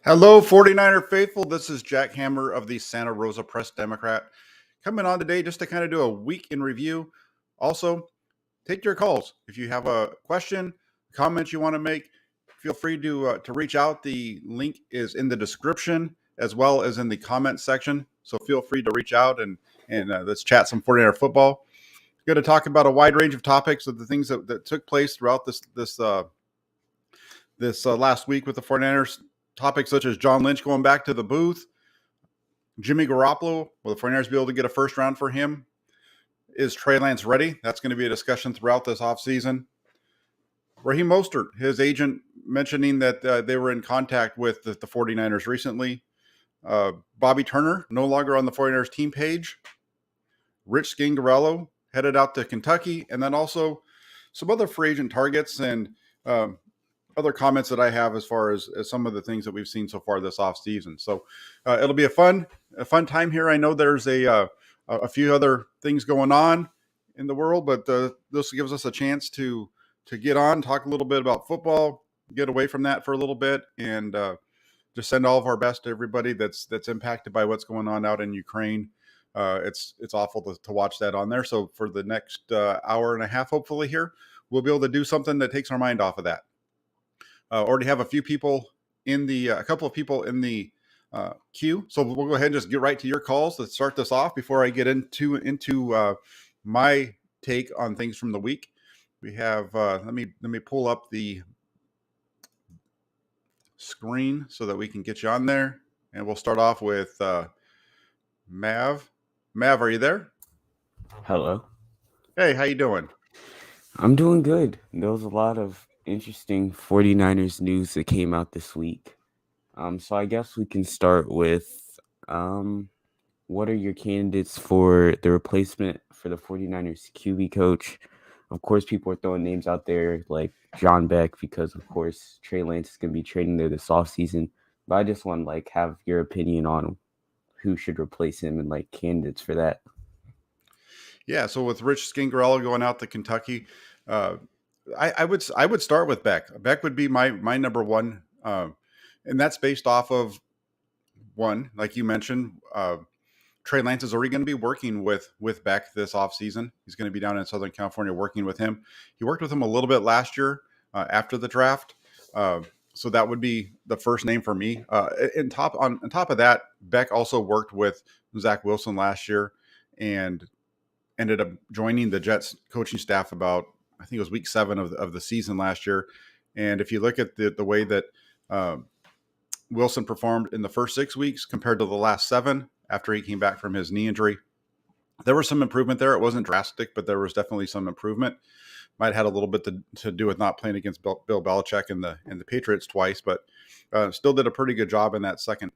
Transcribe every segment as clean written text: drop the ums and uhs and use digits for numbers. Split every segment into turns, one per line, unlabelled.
Hello, 49er faithful. This is Jack Hammer of the Santa Rosa Press Democrat coming on today just to kind of do a week in review. Also, take your calls. If you have a question, comment you want to make, feel free to reach out. The link is in the description as well as in the comment section. So feel free to reach out and let's chat some 49er football. Going to talk about a wide range of topics of the things that took place throughout this last week with the 49ers. Topics such as John Lynch going back to the booth, Jimmy Garoppolo, will the 49ers be able to get a first round for him? Is Trey Lance ready? That's going to be a discussion throughout this offseason. Raheem Mostert, his agent, mentioning that they were in contact with the 49ers recently. Bobby Turner, no longer on the 49ers team page. Rich Scangarello headed out to Kentucky. And then also some other free agent targets and other comments that I have as far as some of the things that we've seen so far this offseason. So it'll be a fun time here. I know there's a few other things going on in the world, but this gives us a chance to get on, talk a little bit about football, get away from that for a little bit, and just send all of our best to everybody that's impacted by what's going on out in Ukraine. It's awful to watch that on there. So for the next hour and a half, hopefully here, we'll be able to do something that takes our mind off of that. Already have a couple of people in the queue. So we'll go ahead and just get right to your calls. Let's start this off before I get into my take on things from the week. We have let me pull up the screen so that we can get you on there, and we'll start off with Mav. Mav, are you there?
Hello.
Hey, how you doing?
I'm doing good. There was a lot of interesting 49ers news that came out this week. So I guess we can start with what are your candidates for the replacement for the 49ers QB coach? Of course, people are throwing names out there like John Beck because, of course, Trey Lance is going to be trading there this offseason. But I just want to have your opinion on who should replace him and candidates for that.
Yeah, so with Rich Scangarello going out to Kentucky, I would start with Beck. Beck would be my number one, and that's based off of one, like you mentioned. Trey Lance is already going to be working with Beck this offseason. He's going to be down in Southern California working with him. He worked with him a little bit last year after the draft. So that would be the first name for me. On top of that, Beck also worked with Zach Wilson last year and ended up joining the Jets coaching staff about, I think it was week 7 of the season last year. And if you look at the way that Wilson performed in the first 6 weeks compared to the last 7 after he came back from his knee injury, there was some improvement there. It wasn't drastic, but there was definitely some improvement. Might have had a little bit to do with not playing against Bill Belichick and the Patriots twice, but still did a pretty good job in that second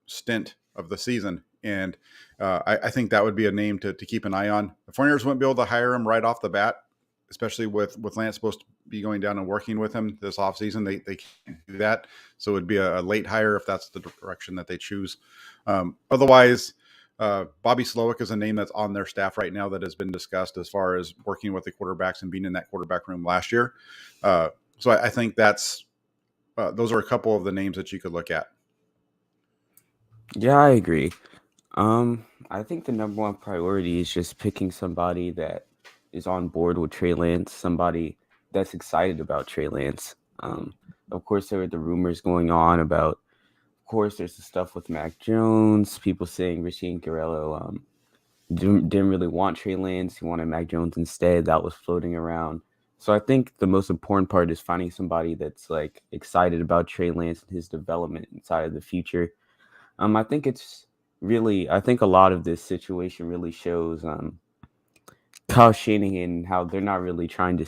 stint of the season. And I think that would be a name to keep an eye on. The 49ers wouldn't be able to hire him right off the bat, especially with Lance supposed to be going down and working with him this offseason. They can't do that. So it would be a late hire if that's the direction that they choose. Otherwise, Bobby Slowick is a name that's on their staff right now that has been discussed as far as working with the quarterbacks and being in that quarterback room last year. So I think those are a couple of the names that you could look at.
Yeah, I agree. I think the number one priority is just picking somebody that is on board with Trey Lance, somebody that's excited about Trey Lance. Of course, there were the rumors going on about, of course, there's the stuff with Mac Jones, people saying Richie Scangarello didn't really want Trey Lance. He wanted Mac Jones instead. That was floating around. So I think the most important part is finding somebody that's excited about Trey Lance and his development inside of the future. I think a lot of this situation really shows Kyle Shanahan, how they're not really trying to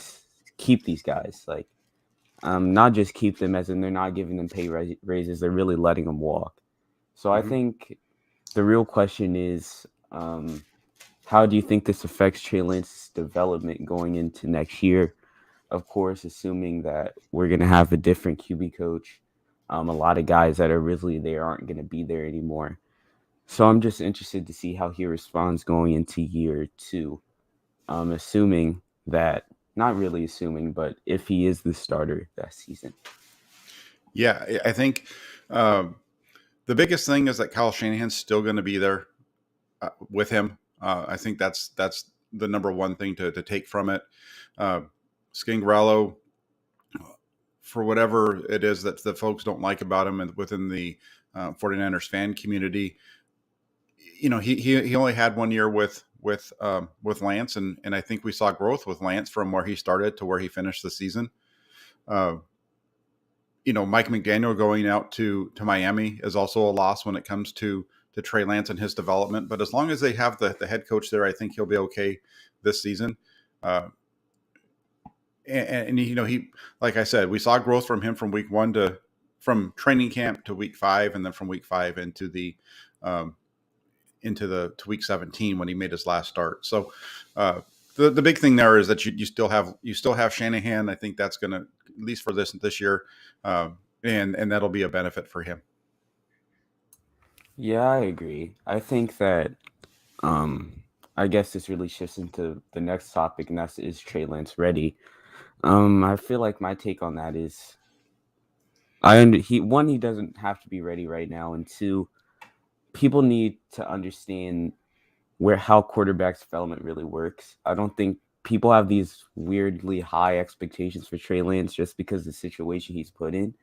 keep these guys. Not just keep them as in they're not giving them pay raises. They're really letting them walk. So I think the real question is, how do you think this affects Trey Lance's development going into next year? Of course, assuming that we're going to have a different QB coach. A lot of guys that are really there aren't going to be there anymore. So I'm just interested to see how he responds going into year 2. Assuming that, not really assuming, but if he is the starter that season.
Yeah, I think Um, the biggest thing is that Kyle Shanahan's still going to be there with him. I think that's the number one thing to take from it. Uh, Scangarello, for whatever it is that the folks don't like about him and within the 49ers fan community, he only had 1 year with Lance, and I think we saw growth with Lance from where he started to where he finished the season. Uh, Mike McDaniel going out to Miami is also a loss when it comes to Trey Lance and his development. But as long as they have the head coach there, I think he'll be okay this season. Uh, and he, like I said, we saw growth from him from week one from training camp to week 5, and then from week 5 um, to week 17 when he made his last start. So uh, the big thing there is that you still have Shanahan. I think that's going to, at least for this year, and that'll be a benefit for him.
Yeah, I agree. I think that um I guess this really shifts into the next topic, and that's is Trey Lance ready? I feel like my take on that is he doesn't have to be ready right now, and two, people need to understand where how quarterback development really works. I don't think people have these weirdly high expectations for Trey Lance just because of the situation he's put in.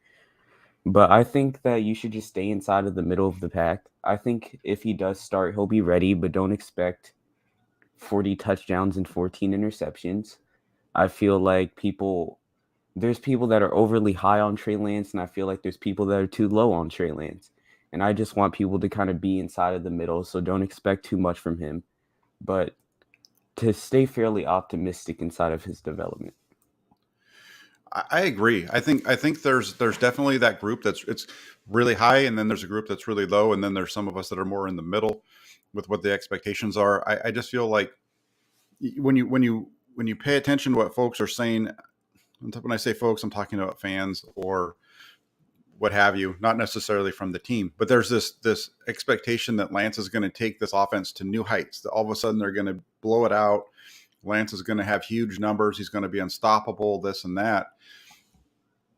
But I think that you should just stay inside of the middle of the pack. I think if he does start, he'll be ready, but don't expect 40 touchdowns and 14 interceptions. I feel like there's people that are overly high on Trey Lance, and I feel like there's people that are too low on Trey Lance. And I just want people to kind of be inside of the middle, so don't expect too much from him, but to stay fairly optimistic inside of his development.
I agree. I think there's definitely that group it's really high, and then there's a group that's really low, and then there's some of us that are more in the middle with what the expectations are. I just feel like when you pay attention to what folks are saying, when I say folks, I'm talking about fans or what have you, not necessarily from the team, but there's this expectation that Lance is going to take this offense to new heights. That all of a sudden they're going to blow it out. Lance is going to have huge numbers. He's going to be unstoppable. This and that.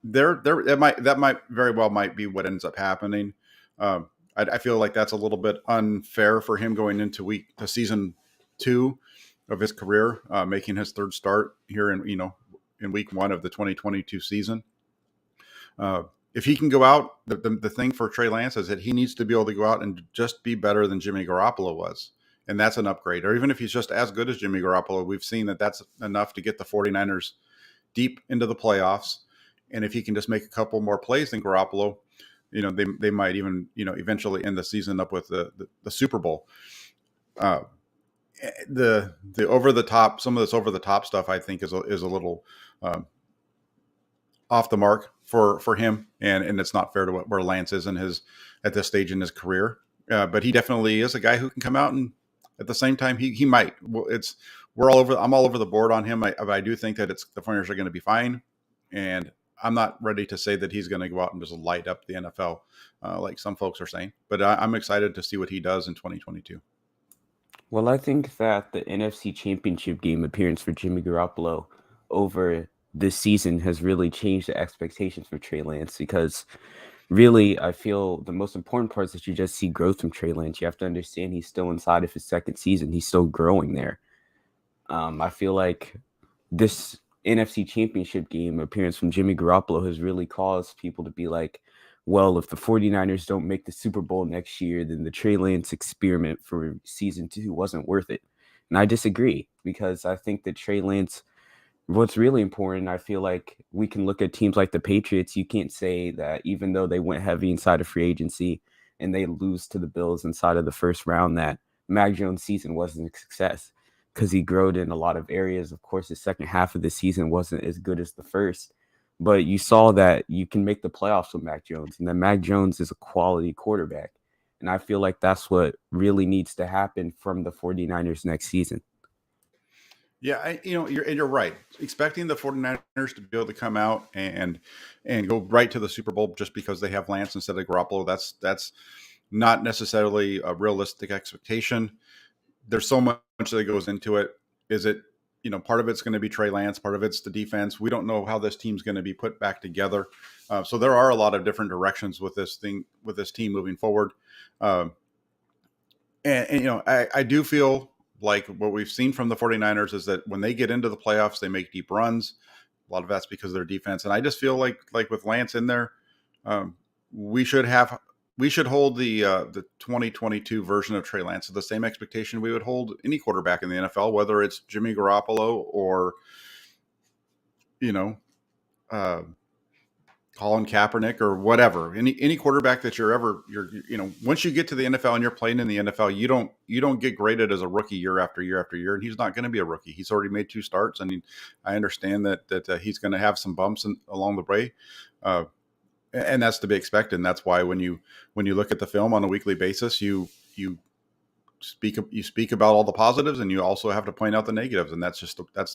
There, that might very well might be what ends up happening. I feel like that's a little bit unfair for him going into season 2 of his career, making his third start here in week 1 of the 2022 season. Uh, if he can go out, the thing for Trey Lance is that he needs to be able to go out and just be better than Jimmy Garoppolo was. And that's an upgrade. Or even if he's just as good as Jimmy Garoppolo, we've seen that that's enough to get the 49ers deep into the playoffs. And if he can just make a couple more plays than Garoppolo, they might even, eventually end the season up with the Super Bowl. Uh, the over the top, some of this over the top stuff, I think is a little off the mark for him, and it's not fair to where Lance is at this stage in his career. But he definitely is a guy who can come out, and at the same time he might. Well, I'm all over the board on him. I do think that the 49ers are going to be fine, and I'm not ready to say that he's going to go out and just light up the NFL like some folks are saying. But I'm excited to see what he does in 2022.
Well, I think that the NFC Championship game appearance for Jimmy Garoppolo over this season has really changed the expectations for Trey Lance because really, I feel the most important part is that you just see growth from Trey Lance. You have to understand he's still inside of his second season. He's still growing there. I feel like this NFC Championship game appearance from Jimmy Garoppolo has really caused people to be like, well, if the 49ers don't make the Super Bowl next year, then the Trey Lance experiment for season 2 wasn't worth it. And I disagree because I think that Trey Lance, what's really important, I feel like we can look at teams like the Patriots. You can't say that even though they went heavy inside of free agency and they lose to the Bills inside of the first round, that Mac Jones' season wasn't a success because he growed in a lot of areas. Of course, the second half of the season wasn't as good as the first, but you saw that you can make the playoffs with Mac Jones, and that Mac Jones is a quality quarterback. And I feel like that's what really needs to happen from the 49ers next season.
Yeah, you're right. Expecting the 49ers to be able to come out and go right to the Super Bowl just because they have Lance instead of Garoppolo, that's not necessarily a realistic expectation. There's so much that goes into it. Is it part of it's going to be Trey Lance, part of it's the defense. We don't know how this team's going to be put back together. So there are a lot of different directions with this team moving forward. Um, I do feel like what we've seen from the 49ers is that when they get into the playoffs, they make deep runs. A lot of that's because of their defense. And I just feel like with Lance in there, um, we should hold the 2022 version of Trey Lance to the same expectation we would hold any quarterback in the NFL, whether it's Jimmy Garoppolo or, you know, uh, Colin Kaepernick or whatever. Any quarterback that once you get to the NFL and you're playing in the NFL, you don't get graded as a rookie year after year after year, and he's not going to be a rookie. He's already made 2 starts, and I understand that he's going to have some bumps along the way. And that's to be expected. And that's why when you look at the film on a weekly basis, you speak about all the positives, and you also have to point out the negatives. And that's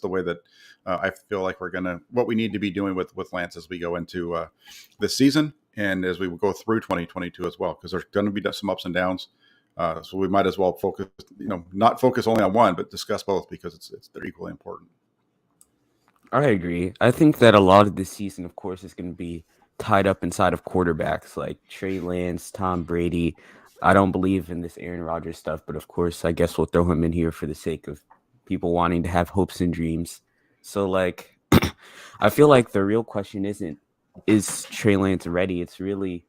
the way that I feel like what we need to be doing with Lance as we go into this season and as we go through 2022 as well, because there's going to be some ups and downs. So we might as well focus, not focus only on one, but discuss both, because they're equally important.
I agree. I think that a lot of this season, of course, is going to be tied up inside of quarterbacks like Trey Lance, Tom Brady. I don't believe in this Aaron Rodgers stuff, but of course, I guess we'll throw him in here for the sake of people wanting to have hopes and dreams. So, like, I feel like the real question is Trey Lance ready? It's really,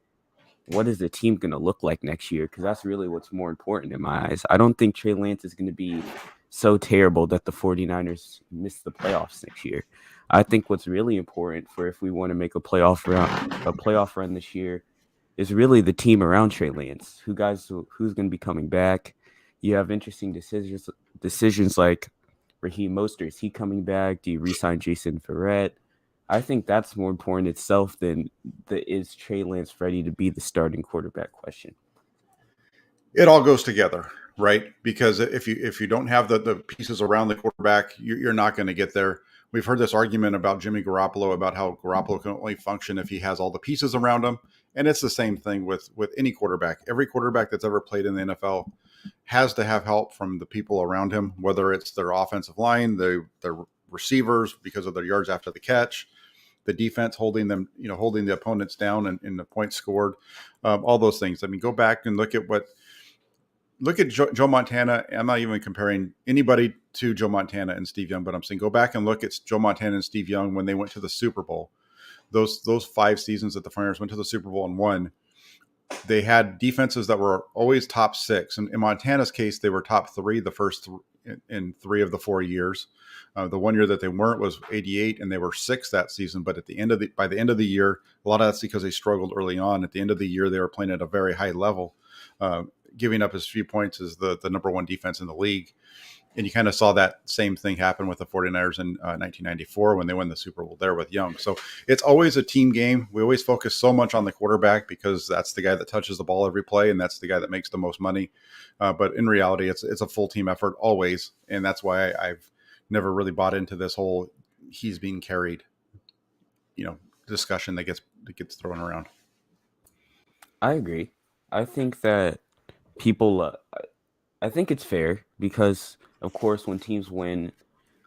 what is the team going to look like next year? Because that's really what's more important in my eyes. I don't think Trey Lance is going to be so terrible that the 49ers miss the playoffs next year. I think what's really important for if we want to make a playoff run this year is really the team around Trey Lance. Who's going to be coming back? You have interesting decisions like Raheem Mostert. Is he coming back? Do you re-sign Jason Verrett? I think that's more important itself than is Trey Lance ready to be the starting quarterback question.
It all goes together, right? Because if you don't have the pieces around the quarterback, you're not going to get there. We've heard this argument about Jimmy Garoppolo, about how Garoppolo can only function if he has all the pieces around him. And it's the same thing with any quarterback. Every quarterback that's ever played in the NFL has to have help from the people around him, whether it's their offensive line, their receivers because of their yards after the catch, the defense holding the opponents down and the points scored, all those things. I mean, go back and look at Joe Montana. I'm not even comparing anybody to Joe Montana and Steve Young, but I'm saying go back and look at Joe Montana and Steve Young when they went to the Super Bowl. Those 5 seasons that the 49ers went to the Super Bowl and won, they had defenses that were always top 6. And in Montana's case, they were top 3 the first in 3 of the 4 years. The one year that they weren't was 88, and they were 6 that season. But by the end of the year, a lot of that's because they struggled early on. At the end of the year, they were playing at a very high level, giving up as few points as the number 1 defense in the league. And you kind of saw that same thing happen with the 49ers in 1994 when they won the Super Bowl there with Young. So it's always a team game. We always focus so much on the quarterback because that's the guy that touches the ball every play, and that's the guy that makes the most money. But in reality, it's a full team effort always. And that's why I've never really bought into this whole he's being carried, discussion that gets thrown around.
I agree. I think that people, I think it's fair because, of course, when teams win,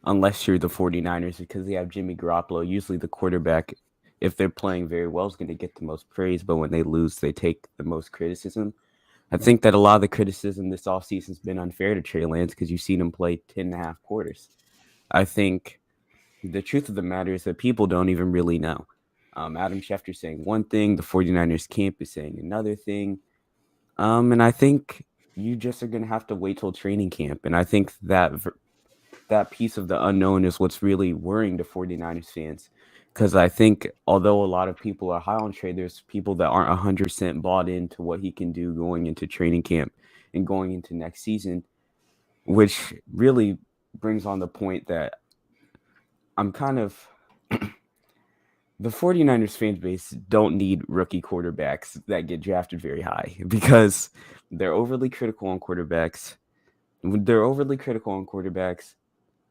unless you're the 49ers, because they have Jimmy Garoppolo, usually the quarterback, if they're playing very well, is going to get the most praise. But when they lose, they take the most criticism. I think that a lot of the criticism this offseason has been unfair to Trey Lance because you've seen him play 10 and a half quarters. I think the truth of the matter is that people don't even really know. Adam Schefter saying one thing, the 49ers camp is saying another thing. And I think you just are going to have to wait till training camp. And I think that piece of the unknown is what's really worrying the 49ers fans. Because I think although a lot of people are high on Trey, there's people that aren't 100% bought into what he can do going into training camp and going into next season, which really brings on the point that I'm kind of the 49ers fan base don't need rookie quarterbacks that get drafted very high because they're overly critical on quarterbacks.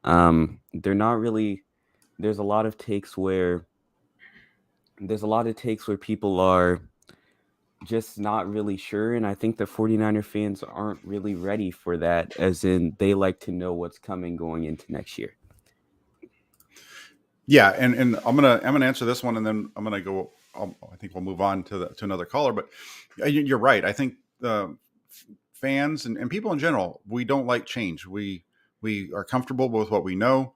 They're not really. There's a lot of takes where people are just not really sure, and I think the 49er fans aren't really ready for that, as in they like to know what's coming going into next year.
Yeah, and I'm gonna answer this one, and then I'm gonna go. I think we'll move on to another caller. But you're right. I think fans and people in general, we don't like change. We are comfortable with what we know,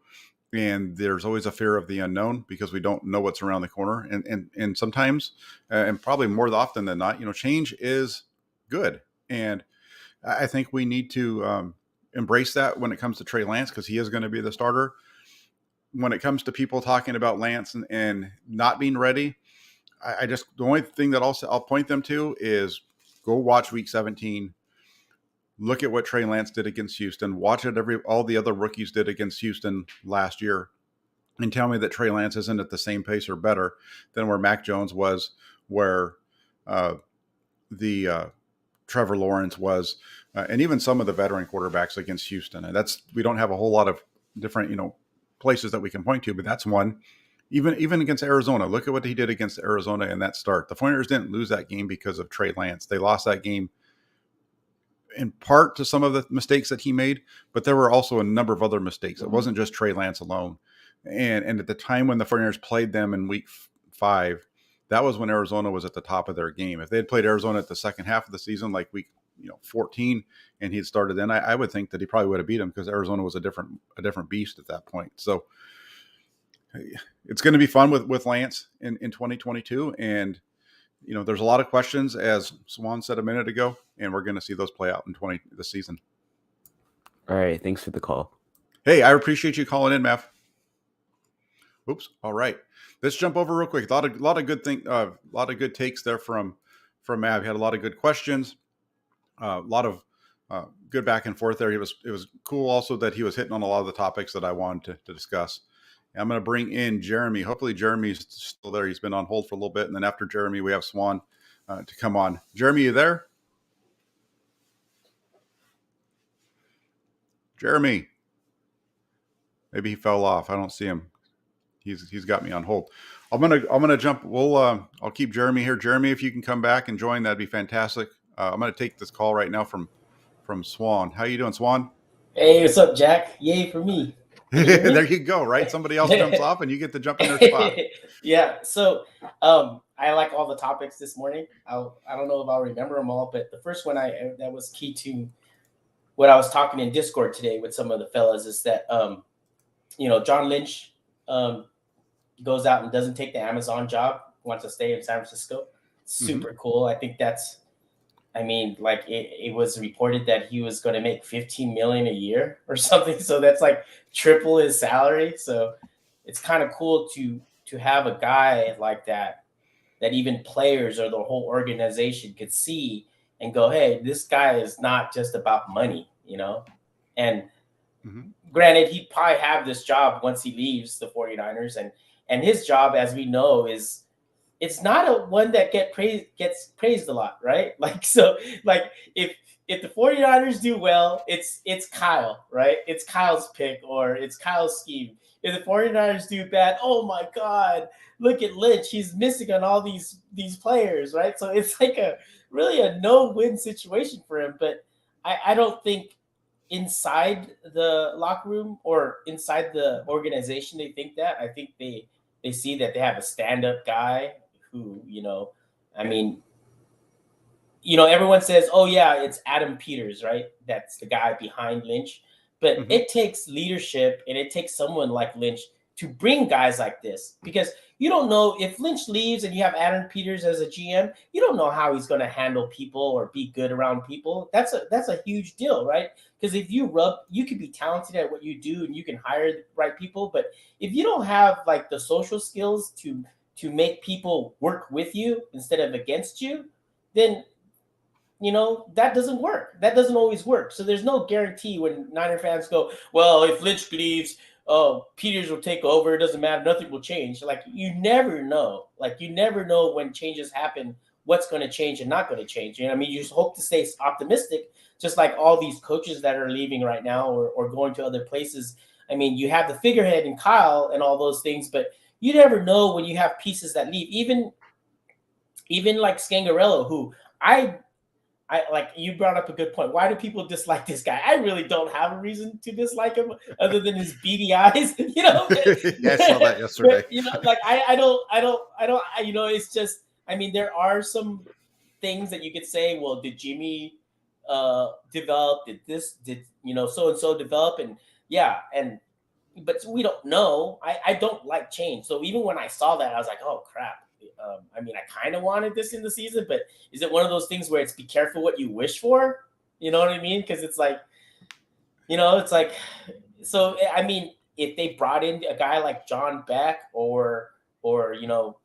and there's always a fear of the unknown because we don't know what's around the corner. And sometimes, and probably more often than not, change is good. And I think we need to embrace that when it comes to Trey Lance because he is going to be the starter. When it comes to people talking about Lance and not being ready, I just the only thing that I'll point them to is go watch Week 17. Look at what Trey Lance did against Houston. Watch it all the other rookies did against Houston last year, and tell me that Trey Lance isn't at the same pace or better than where Mac Jones was, where uh, the Trevor Lawrence was, and even some of the veteran quarterbacks against Houston. And we don't have a whole lot of different places that we can point to, but that's one. Even against Arizona, look at what he did against Arizona in that start. The 49ers didn't lose that game because of Trey Lance. They lost that game in part to some of the mistakes that he made, but there were also a number of other mistakes. It wasn't just Trey Lance alone. And at the time when the 49ers played them in week 5, that was when Arizona was at the top of their game. If they had played Arizona at the second half of the season, like week 14, and he had started then, I would think that he probably would have beat him because Arizona was a different beast at that point. So it's going to be fun with Lance in 2022. And there's a lot of questions, as Swan said a minute ago, and we're going to see those play out in this season.
All right, thanks for the call.
Hey, I appreciate you calling in, Mav. Oops. All right, let's jump over real quick. A lot of good takes there from Mav. He had a lot of good questions, a lot of good back and forth there. It was cool also that he was hitting on a lot of the topics that I wanted to discuss. And I'm going to bring in Jeremy. Hopefully Jeremy's still there. He's been on hold for a little bit, and then after Jeremy, we have Swan to come on. Jeremy, you there? Jeremy. Maybe he fell off. I don't see him. He's got me on hold. I'm gonna jump. I'll keep Jeremy here. Jeremy, if you can come back and join, that'd be fantastic. I'm gonna take this call right now from Swan. How you doing, Swan?
Hey, what's up, Jack? Yay for me. Can you hear
There
me?
you go. Right, somebody else jumps off and you get to jump in their spot.
Yeah. So, I like all the topics this morning. I don't know if I'll remember them all, but the first one that was key to what I was talking in Discord today with some of the fellas is that John Lynch goes out and doesn't take the Amazon job, wants to stay in San Francisco. Super cool. I think that's. I mean, like it was reported that he was going to make 15 million a year or something. So that's like triple his salary. So it's kind of cool to have a guy like that even players or the whole organization could see and go, hey, this guy is not just about money. And granted, he'd probably have this job once he leaves the 49ers. And his job, as we know, is it's not a one that gets praised a lot, right? Like so, like if the 49ers do well, it's Kyle, right? It's Kyle's pick or it's Kyle's scheme. If the 49ers do bad, oh my God, look at Lynch. He's missing on all these players, right? So it's like really a no-win situation for him. But I don't think inside the locker room or inside the organization they think that. I think they see that they have a stand-up guy who, I mean, everyone says, oh yeah, it's Adam Peters, right? That's the guy behind Lynch. But it takes leadership and it takes someone like Lynch to bring guys like this because you don't know if Lynch leaves and you have Adam Peters as a GM, you don't know how he's going to handle people or be good around people. That's a huge deal, right? Because if you could be talented at what you do and you can hire the right people, but if you don't have like the social skills to make people work with you instead of against you, then that doesn't work. That doesn't always work. So there's no guarantee when Niner fans go, well, if Lynch leaves, oh, Peters will take over. It doesn't matter. Nothing will change. Like you never know. Like you never know when changes happen, what's going to change and not going to change. I mean, you just hope to stay optimistic, just like all these coaches that are leaving right now or going to other places. I mean, you have the figurehead in Kyle and all those things, but you never know when you have pieces that leave. Even like Scangarello, who I I like you brought up a good point. Why do people dislike this guy? I really don't have a reason to dislike him other than his beady eyes, you know.
Yeah, I saw that yesterday.
But you know, like you know, it's just. I mean, there are some things that you could say. Well, did Jimmy develop? Did this? Did you know so and so develop? And yeah, and but we don't know. I don't like change. So even when I saw that, I was like, oh crap. I mean, I kind of wanted this in the season, but is it one of those things where it's be careful what you wish for? You know what I mean? Because it's like, you know, it's like, so I mean, if they brought in a guy like John Beck or you know,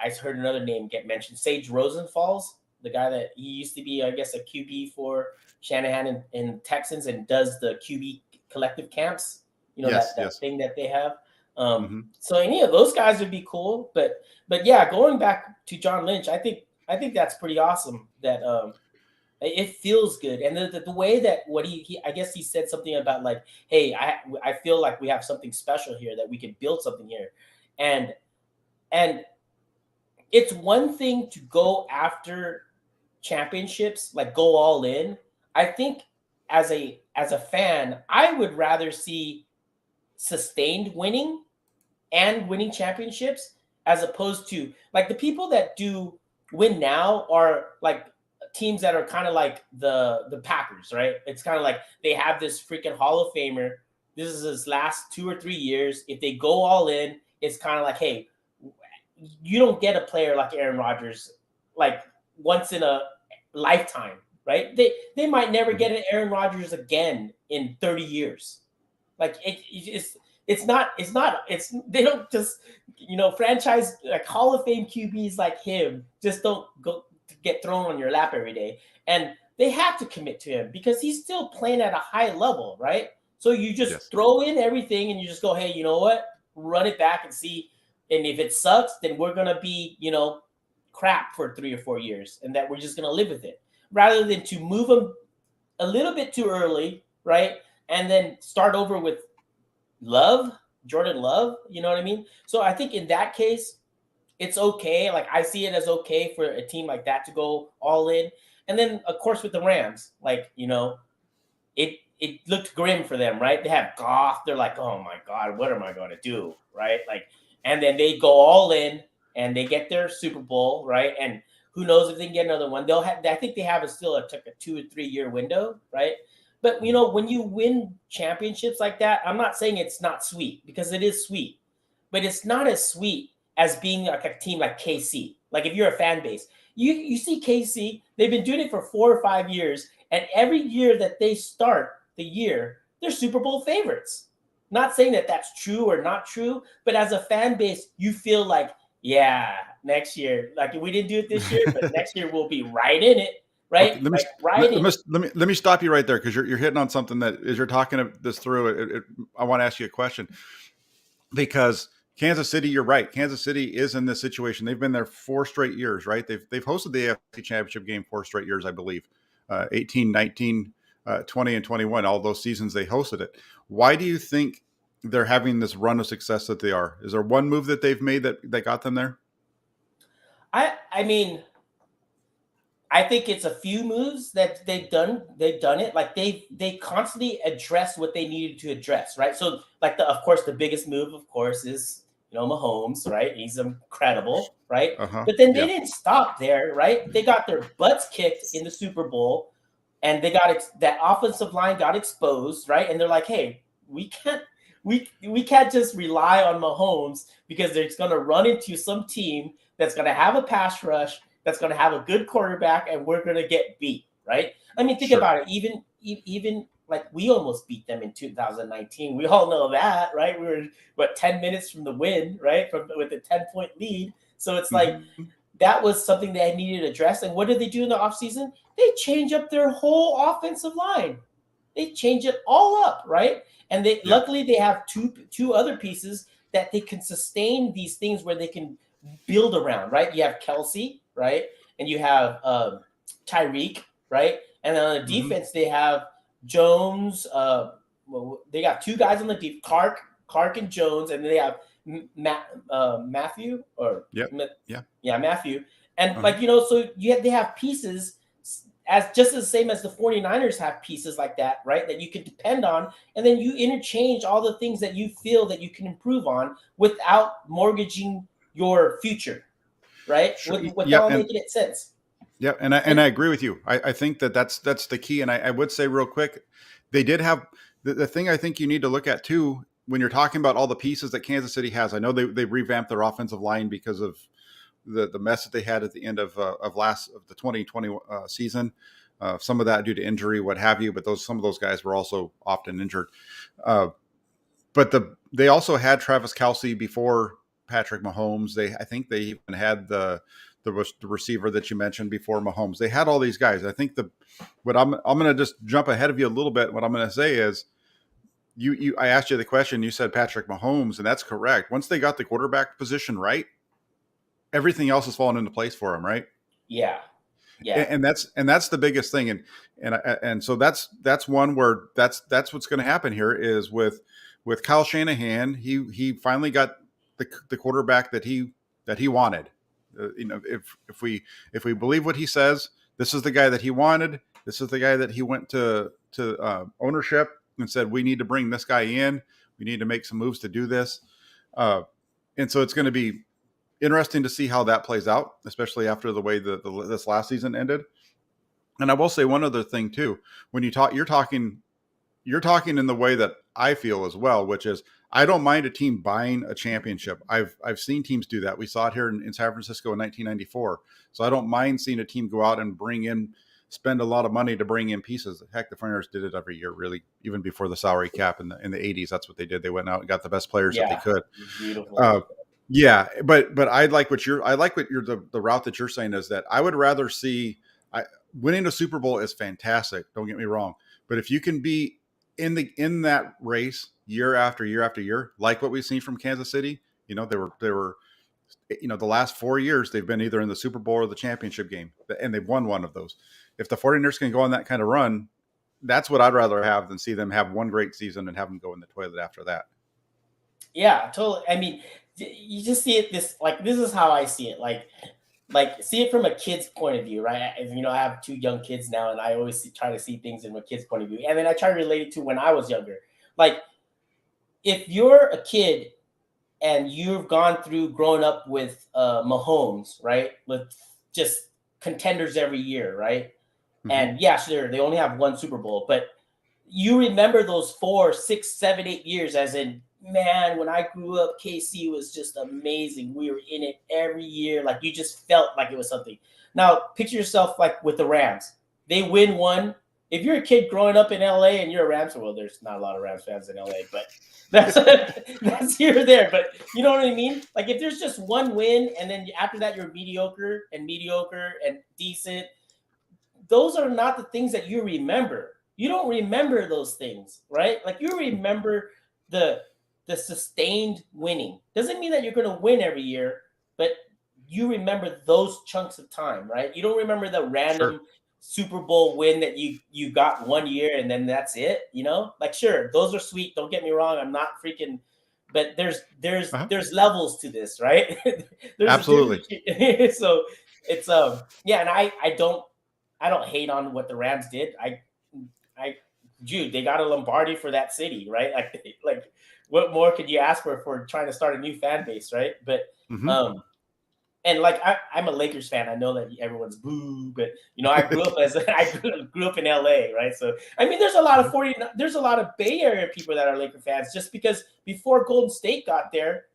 I heard another name get mentioned, Sage Rosenfalls, the guy that he used to be, I guess, a QB for Shanahan and Texans and does the QB collective camps. You know,
Yes,
that
yes.
thing that they have.
Mhm.
So any of those guys would be cool, but yeah, going back to John Lynch, I think that's pretty awesome. That it feels good, and the way that what he I guess he said something about like, hey, I feel like we have something special here that we can build something here, and and it's one thing to go after championships, like go all in. I think as a fan, I would rather see sustained winning and winning championships as opposed to like the people that do win now are like teams that are kind of like the Packers, right? It's kind of like they have this freaking Hall of Famer. This is his last 2 or 3 years. If they go all in, it's kind of like, hey, you don't get a player like Aaron Rodgers like once in a lifetime, right? They might never get an Aaron Rodgers again in 30 years. Like it's they don't just franchise like Hall of Fame QBs like him just don't go get thrown on your lap every day, and they have to commit to him because he's still playing at a high level, right? So you just
Yes.
throw in everything and you just go, hey, you know what? Run it back and see, and if it sucks, then we're gonna be crap for 3 or 4 years, and that we're just gonna live with it rather than to move him a little bit too early, right? And then start over with Love, Jordan Love. You know what I mean? So I think in that case, it's okay. Like I see it as okay for a team like that to go all in. And then of course with the Rams, like it looked grim for them, right? They have Goff. They're like, oh my god, what am I going to do, right? Like, and then they go all in and they get their Super Bowl, right? And who knows if they can get another one? They'll have. I think they have still a 2 or 3 year window, right? But when you win championships like that, I'm not saying it's not sweet because it is sweet, but it's not as sweet as being like a team like KC. Like if you're a fan base, you see KC, they've been doing it for 4 or 5 years, and every year that they start the year, they're Super Bowl favorites. Not saying that that's true or not true, but as a fan base, you feel like, yeah, next year, like we didn't do it this year, but next year we'll be right in it,
Okay,
right? Like right in it.
let me stop you right there because you're hitting on something that as you're talking this through. I want to ask you a question because Kansas City, you're right. Kansas City is in this situation. They've been there 4 straight years, right? They've hosted the AFC Championship game 4 straight years, I believe. 18, 19, 20, and 21. All those seasons they hosted it. Why do you think they're having this run of success that they are? Is there one move that they've made that got them there?
I mean, I think it's a few moves that they've done. They've done it like they constantly address what they needed to address, right? So like of course the biggest move, of course, is Mahomes, right? He's incredible, right?
Uh-huh.
But then they
Yeah.
didn't stop there, right? They got their butts kicked in the Super Bowl, and they got that offensive line got exposed, right? And they're like, hey, we can't just rely on Mahomes because they're going to run into some team that's going to have a pass rush, that's going to have a good quarterback, and we're going to get beat, right? I mean, think
Sure.
about it. Even like we almost beat them in 2019. We all know that, right? We were 10 minutes from the win, right? With a 10-point lead. So it's like
Mm-hmm.
that was something they needed to address. And what did they do in the offseason? They change up their whole offensive line. They change it all up, right? And luckily they have two other pieces that they can sustain these things where they can build around, right? You have Kelsey, right? And you have Tyreek, right? And then on the defense, they have Jones. They got two guys on the defense, Clark and Jones, and then they have Matthew or
Yep. Yeah.
Matthew. And
Uh-huh.
so they have pieces as just the same as the 49ers have pieces like that, right? That you can depend on. And then you interchange all the things that you feel that you can improve on without mortgaging your future, right?
Sure.
Without making it sense.
Yeah, and I agree with you. I think that's the key. And I would say real quick, they did have the thing I think you need to look at too when you're talking about all the pieces that Kansas City has. I know they revamped their offensive line because of the mess that they had at the end of the 2020 season. Some of that due to injury, what have you. But some of those guys were also often injured. But they also had Travis Kelce before Patrick Mahomes. I think they even had the receiver that you mentioned before Mahomes. They had all these guys. I think what I'm going to just jump ahead of you a little bit. What I'm going to say is I asked you the question, you said Patrick Mahomes, and that's correct. Once they got the quarterback position right, everything else is falling into place for him, right?
Yeah. Yeah.
And that's the biggest thing. And so that's one where that's what's going to happen here is with Kyle Shanahan, he finally got the quarterback that he wanted. If we believe what he says, this is the guy that he wanted. This is the guy that he went to ownership and said, we need to bring this guy in. We need to make some moves to do this. And so it's going to be interesting to see how that plays out, especially after the way this last season ended. And I will say one other thing too. When you're talking in the way that I feel as well, which is I don't mind a team buying a championship. I've seen teams do that. We saw it here in San Francisco in 1994. So I don't mind seeing a team go out and spend a lot of money to bring in pieces. Heck, the 49ers did it every year, really, even before the salary cap in the 80s. That's what they did. They went out and got the best players that they could.
Beautiful.
Yeah, but I like the route that you're saying is that I would rather see winning a Super Bowl is fantastic. Don't get me wrong, but if you can be in that race year after year after year, like what we've seen from Kansas City, they were the last 4 years they've been either in the Super Bowl or the championship game, and they've won one of those. If the 49ers can go on that kind of run, that's what I'd rather have than see them have one great season and have them go in the toilet after that.
Yeah, totally. I mean, you just see it this is how I see it. Like see it from a kid's point of view, right? I have 2 young kids now, and I always try to see things from a kid's point of view. And then I try to relate it to when I was younger. Like, if you're a kid and you've gone through growing up with Mahomes, right? With just contenders every year, right? Mm-hmm. And yeah, sure, they only have one Super Bowl, but you remember those 4, 6, 7, 8 years as in, man, when I grew up, KC was just amazing. We were in it every year. Like, you just felt like it was something. Now, picture yourself like with the Rams. They win one. If you're a kid growing up in LA and you're a Rams, well, there's not a lot of Rams fans in LA, but that's here or there. But you know what I mean? Like, if there's just one win and then after that you're mediocre and decent, those are not the things that you remember. You don't remember those things, right? Like, you remember the sustained winning. Doesn't mean that you're going to win every year, but you remember those chunks of time, right? You don't remember the random Super Bowl win that you got one year and then that's it, Like, sure, those are sweet. Don't get me wrong. I'm not freaking, but there's levels to this, right?
Absolutely.
So it's and I don't hate on what the Rams did. Dude, they got a Lombardi for that city, right? Like what more could you ask for trying to start a new fan base, right? But and like I'm a Lakers fan. I know that everyone's boo, but I grew up in LA, right? So I mean, there's a lot of Bay Area people that are Laker fans, just because before Golden State got there,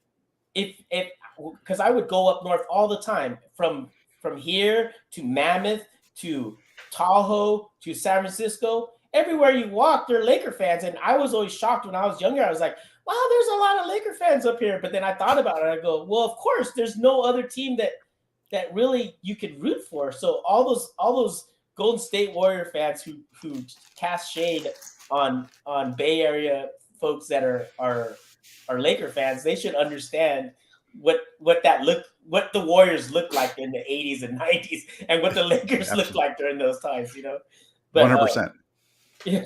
because I would go up north all the time from here to Mammoth to Tahoe to San Francisco. Everywhere you walk, they're Laker fans. And I was always shocked when I was younger. I was like, wow, there's a lot of Laker fans up here. But then I thought about it. I go, well, of course, there's no other team that really you could root for. So all those Golden State Warrior fans who cast shade on Bay Area folks that are Laker fans, they should understand what the Warriors looked like in the 80s and 90s and what the Lakers looked like during those times, But
100%.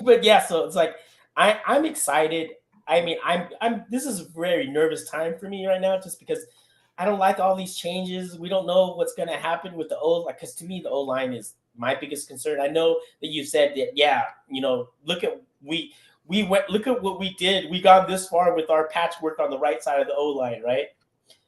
But yeah, so it's like I'm excited. I mean, I'm this is a very nervous time for me right now, just because I don't like all these changes. We don't know what's going to happen with the O, because to me the O line is my biggest concern. I know that you said that, yeah, look at look at what we did. We got this far with our patchwork on the right side of the O line, right?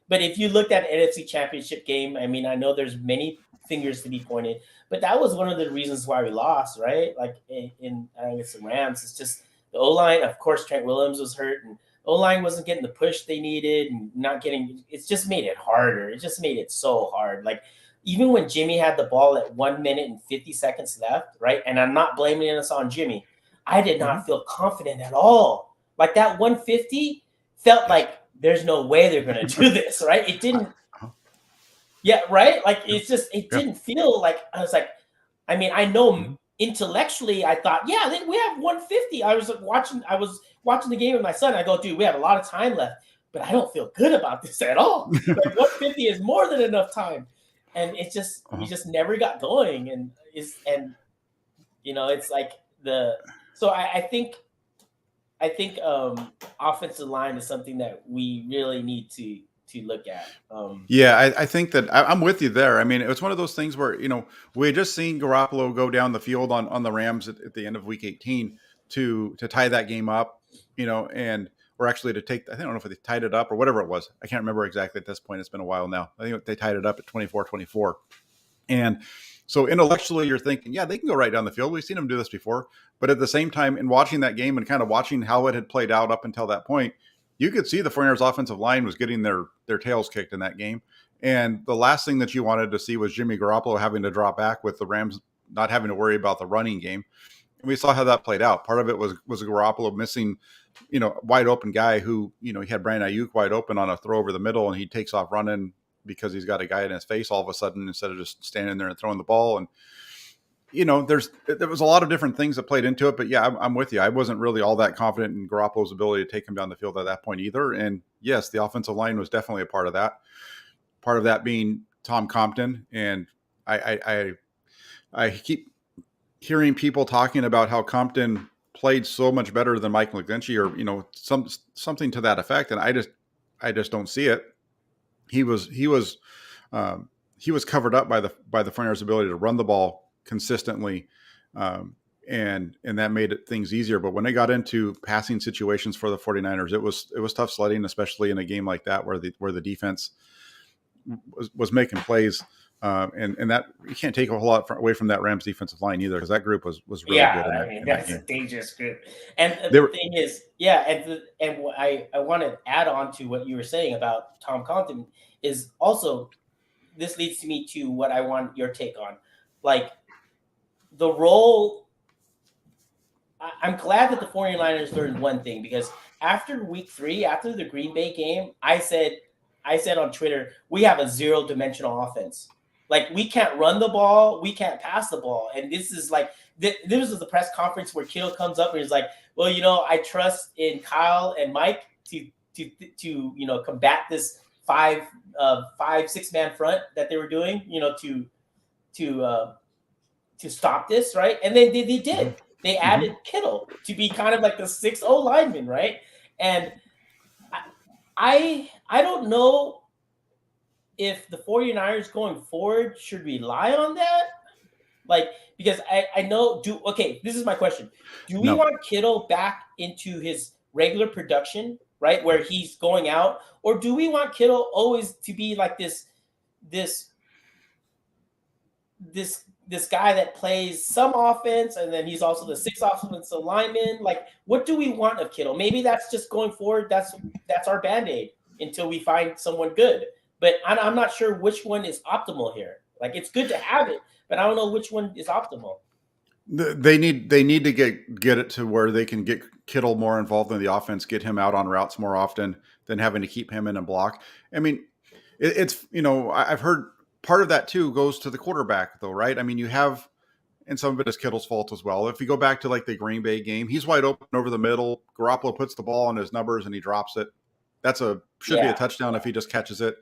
But if you looked at NFC Championship game, I mean, I know there's many fingers to be pointed, but that was one of the reasons why we lost, right? Like in I think it's the Rams. It's just the O line. Of course, Trent Williams was hurt, and O line wasn't getting the push they needed, and not getting. It's just made it harder. It just made it so hard. Like even when Jimmy had the ball at 1 minute and 50 seconds left, right? And I'm not blaming this on Jimmy. I did not feel confident at all. Like that 150 felt like there's no way they're going to do this, right? It didn't. Yeah, right? Like it didn't feel like, I was like, I mean, I know intellectually I thought, yeah, we have 150. I was watching the game with my son. I go, dude, we have a lot of time left, but I don't feel good about this at all. Like 150 is more than enough time. And it's just, we just never got going. And it's like so I think offensive line is something that we really need to look at.
I think that I'm with you there. I mean, it was one of those things where, we had just seen Garoppolo go down the field on the Rams at the end of week 18 to tie that game up, or actually to take, I don't know if they tied it up or whatever it was. I can't remember exactly at this point. It's been a while now. I think they tied it up at 24-24. And so intellectually you're thinking, yeah, they can go right down the field. We've seen them do this before. But at the same time, in watching that game and kind of watching how it had played out up until that point, you could see the 49ers offensive line was getting their tails kicked in that game. And the last thing that you wanted to see was Jimmy Garoppolo having to drop back with the Rams not having to worry about the running game. And we saw how that played out. Part of it was Garoppolo missing, wide open guy who, he had Brandon Ayuk wide open on a throw over the middle, and he takes off running because he's got a guy in his face all of a sudden instead of just standing there and throwing the ball. And, there was a lot of different things that played into it, but yeah, I'm with you. I wasn't really all that confident in Garoppolo's ability to take him down the field at that point either. And yes, the offensive line was definitely a part of that. Part of that being Tom Compton. And I keep hearing people talking about how Compton played so much better than Mike McGlinchey, or something to that effect. And I just don't see it. He was covered up by the 49ers' ability to run the ball consistently, and that made things easier. But when they got into passing situations for the 49ers, it was tough sledding, especially in a game like that where the defense was making plays, and that you can't take a whole lot away from that Rams defensive line either, because that group was really good.
That's a dangerous group. And the thing is, and what I want to add on to what you were saying about Tom Compton is also, this leads to me to what I want your take on, like the role. I'm glad that the 49ers learned one thing, because after week 3, after the Green Bay game, I said on Twitter, we have a 0-dimensional offense. Like, we can't run the ball, we can't pass the ball. And this is like, this was the press conference where Kittle comes up and he's like, well, I trust in Kyle and Mike to combat this 5-6 man front that they were doing, to stop this, right? And then they did. They added Kittle to be kind of like the 6th O lineman, right? And I don't know if the 49ers going forward should rely on that. Like, because I know, this is my question. Do we want Kittle back into his regular production, right, where he's going out? Or do we want Kittle always to be like this guy that plays some offense, and then he's also the 6th offensive lineman? Like, what do we want of Kittle? Maybe that's just going forward. That's our Band-Aid until we find someone good. But I'm not sure which one is optimal here. Like, it's good to have it, but I don't know which one is optimal.
They need to get it to where they can get Kittle more involved in the offense, get him out on routes more often than having to keep him in and block. I mean, it's I've heard part of that too goes to the quarterback though, right? I mean, you have, and some of it is Kittle's fault as well. If you go back to like the Green Bay game, he's wide open over the middle. Garoppolo puts the ball on his numbers and he drops it. Should be a touchdown if he just catches it.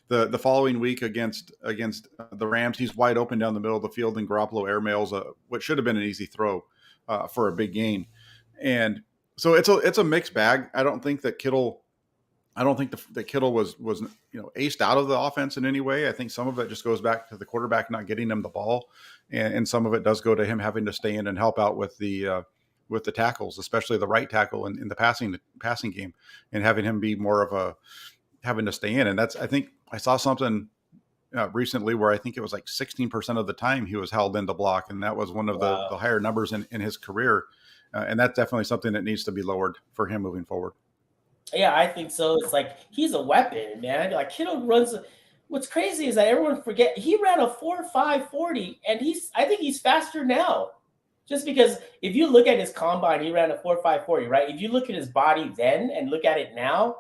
The following week against the Rams, he's wide open down the middle of the field, and Garoppolo airmails what should have been an easy throw for a big gain. And so it's a mixed bag. I don't think that Kittle I don't think that Kittle was aced out of the offense in any way. I think some of it just goes back to the quarterback not getting him the ball, and some of it does go to him having to stay in and help out with the tackles, especially the right tackle in the passing game, and having him be more of a having to stay in. And I think I saw something recently where I think it was like 16% of the time he was held in the block, and that was one of
Wow.
the higher numbers in his career. And that's definitely something that needs to be lowered for him moving forward.
Yeah, I think so. It's like he's a weapon, man. Like Kittle runs. What's crazy is that everyone forget he ran a 4.5 40, and I think he's faster now. Just because if you look at his combine, he ran a 4.5 40, right? If you look at his body then and look at it now,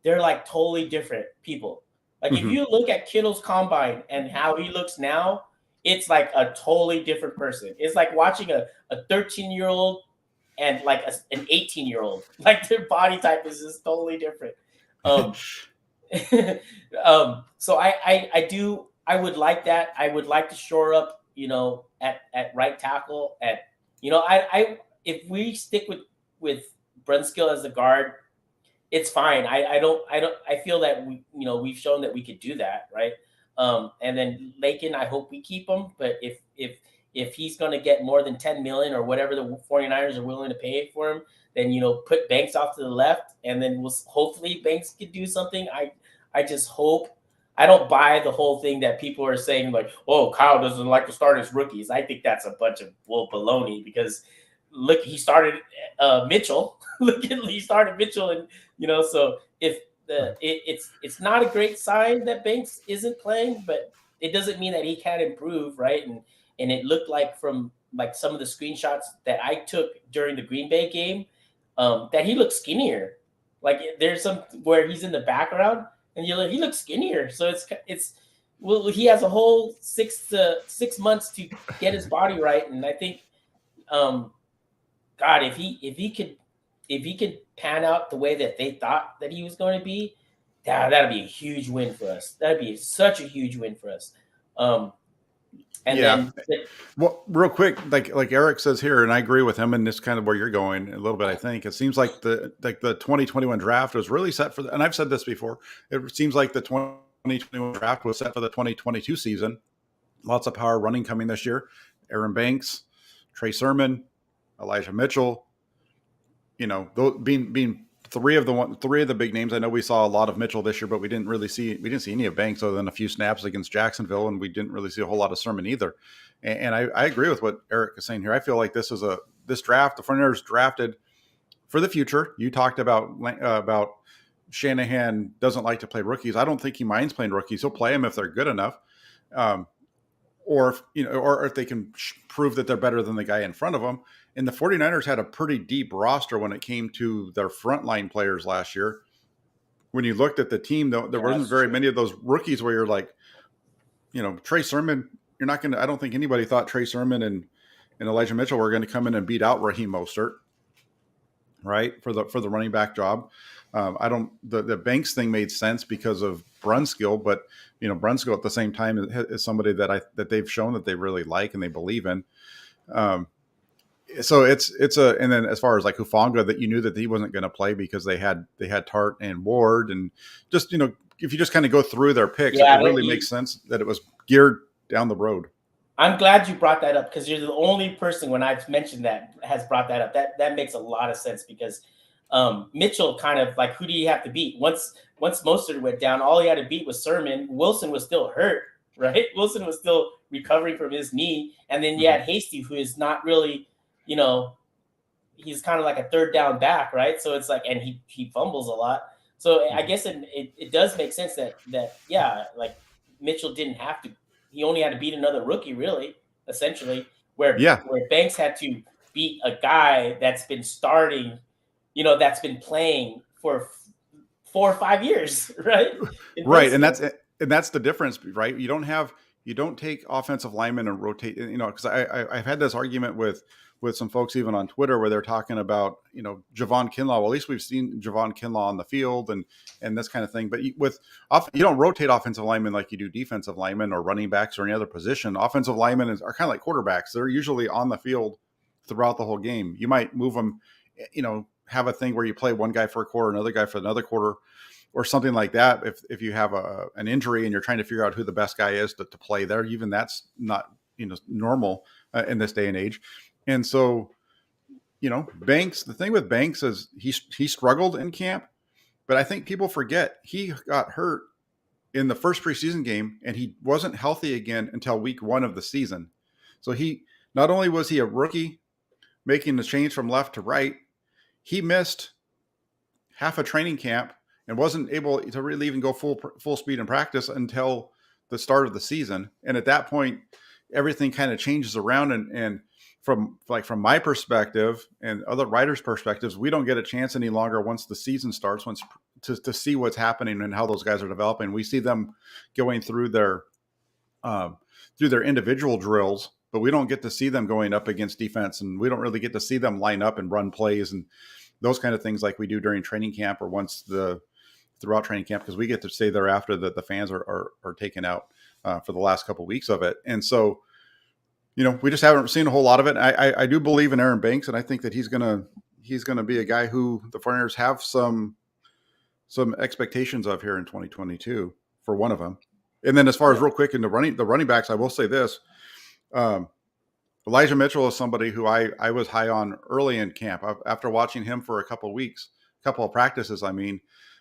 they're like totally different people. Like if
Mm-hmm.
you look at Kittle's combine and how he looks now, it's like a totally different person. It's like watching a 13-year-old and like an 18-year-old. Like their body type is just totally different. Um, so I would like that. I would like to shore up, at right tackle. I if we stick with Brunskill as the guard, it's fine. I feel that we've shown that we could do that, right? And then Lakin, I hope we keep him, but if he's going to get more than 10 million or whatever the 49ers are willing to pay for him, then put Banks off to the left, and then hopefully Banks can do something. I just hope. I don't buy the whole thing that people are saying like, oh, Kyle doesn't like to start his rookies. I think that's a bunch of baloney because look, he started Mitchell. He started Mitchell, and so if it's not a great sign that Banks isn't playing, but it doesn't mean that he can't improve, right? And it looked like from like some of the screenshots that I took during the Green Bay game, that he looked skinnier. Like there's some where he's in the background and he looks skinnier. So well, he has a whole 6 months to get his body right, and I think, God, if he could pan out the way that they thought that he was going to be, that'd be a huge win for us. That'd be such a huge win for us. And
Yeah.
then
Well, real quick, like Eric says here, and I agree with him, and this kind of where you're going a little bit. I think it seems like the 2021 draft was really set for, and I've said this before. It seems like the 2021 draft was set for the 2022 season. Lots of power running coming this year. Aaron Banks, Trey Sermon, Elijah Mitchell. Being three of the big names. I know we saw a lot of Mitchell this year, but we didn't see any of Banks other than a few snaps against Jacksonville, and we didn't really see a whole lot of Sermon either. And I agree with what Eric is saying here. I feel like this draft, the 49ers drafted for the future. You talked about Shanahan doesn't like to play rookies. I don't think he minds playing rookies. He'll play them if they're good enough, or if they can prove that they're better than the guy in front of them. And the 49ers had a pretty deep roster when it came to their frontline players last year. When you looked at the team, there wasn't very many of those rookies where you're like, Trey Sermon, you're not going to, I don't think anybody thought Trey Sermon and Elijah Mitchell were going to come in and beat out Raheem Mostert, right? For the running back job. The Banks thing made sense because of Brunskill, but Brunskill at the same time is somebody that they've shown that they really like and they believe in. So and then as far as like Hufanga, that you knew that he wasn't going to play because they had Tart and Ward, and just if you just kind of go through their picks, it really makes sense that it was geared down the road.
I'm glad you brought that up because you're the only person when I've mentioned that has brought that up. That makes a lot of sense because Mitchell kind of like, who do you have to beat? Once Mostert went down, all he had to beat was Sermon. Wilson was still hurt, right? Wilson was still recovering from his knee, and then you had Hasty, who is not really. He's kind of like a third down back, right? So it's like, and he fumbles a lot. So I guess it does make sense that yeah, like Mitchell didn't have to. He only had to beat another rookie, really, essentially. Where Banks had to beat a guy that's been starting, that's been playing for 4 or 5 years, right?
Right, and that's the difference, right? You don't take offensive linemen and rotate, because I've had this argument with some folks even on Twitter where they're talking about, Javon Kinlaw. Well, at least we've seen Javon Kinlaw on the field and this kind of thing. But you don't rotate offensive linemen like you do defensive linemen or running backs or any other position. Offensive linemen are kind of like quarterbacks. They're usually on the field throughout the whole game. You might move them, have a thing where you play one guy for a quarter, another guy for another quarter. or something like that. If you have an injury and you're trying to figure out who the best guy is to play there, even that's not normal in this day and age. And so Banks, the thing with Banks is he struggled in camp, but I think people forget he got hurt in the first preseason game and he wasn't healthy again until week 1 of the season. So he not only was he a rookie making the change from left to right, he missed half a training camp and wasn't able to really even go full speed in practice until the start of the season. And at that point, everything kind of changes around. And from my perspective and other writers' perspectives, we don't get a chance any longer once the season starts, to see what's happening and how those guys are developing. We see them going through their individual drills, but we don't get to see them going up against defense, and we don't really get to see them line up and run plays and those kind of things like we do during training camp or throughout training camp, because we get to stay there after the fans are taken out for the last couple of weeks of it. And so, we just haven't seen a whole lot of it. I do believe in Aaron Banks, and I think that he's gonna be a guy who the 49ers have some expectations of here in 2022 for one of them. And then as far as real quick in the running backs, I will say this. Elijah Mitchell is somebody who I was high on early in camp. After watching him for a couple of practices,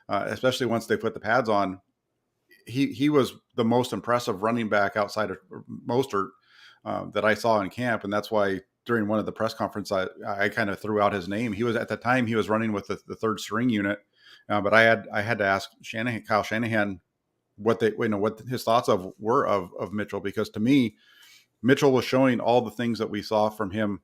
especially once they put the pads on, he was the most impressive running back outside of Mostert that I saw in camp. And that's why during one of the press conferences, I kind of threw out his name. He was, at the time, he was running with the third string unit. But I had to ask Kyle Shanahan what his thoughts were of Mitchell, because to me, Mitchell was showing all the things that we saw from him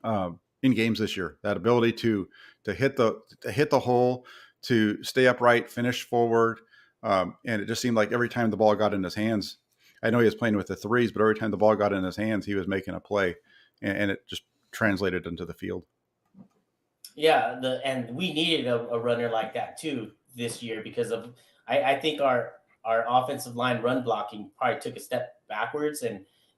in games this year. That ability to hit the hole, to stay upright, finish forward, and it just seemed like every time the ball got in his hands, I know he was playing with the threes, but every time the ball got in his hands, he was making a play, and it just translated into the field.
Yeah, and we needed a runner like that too this year, because of I think our offensive line run blocking probably took a step backwards,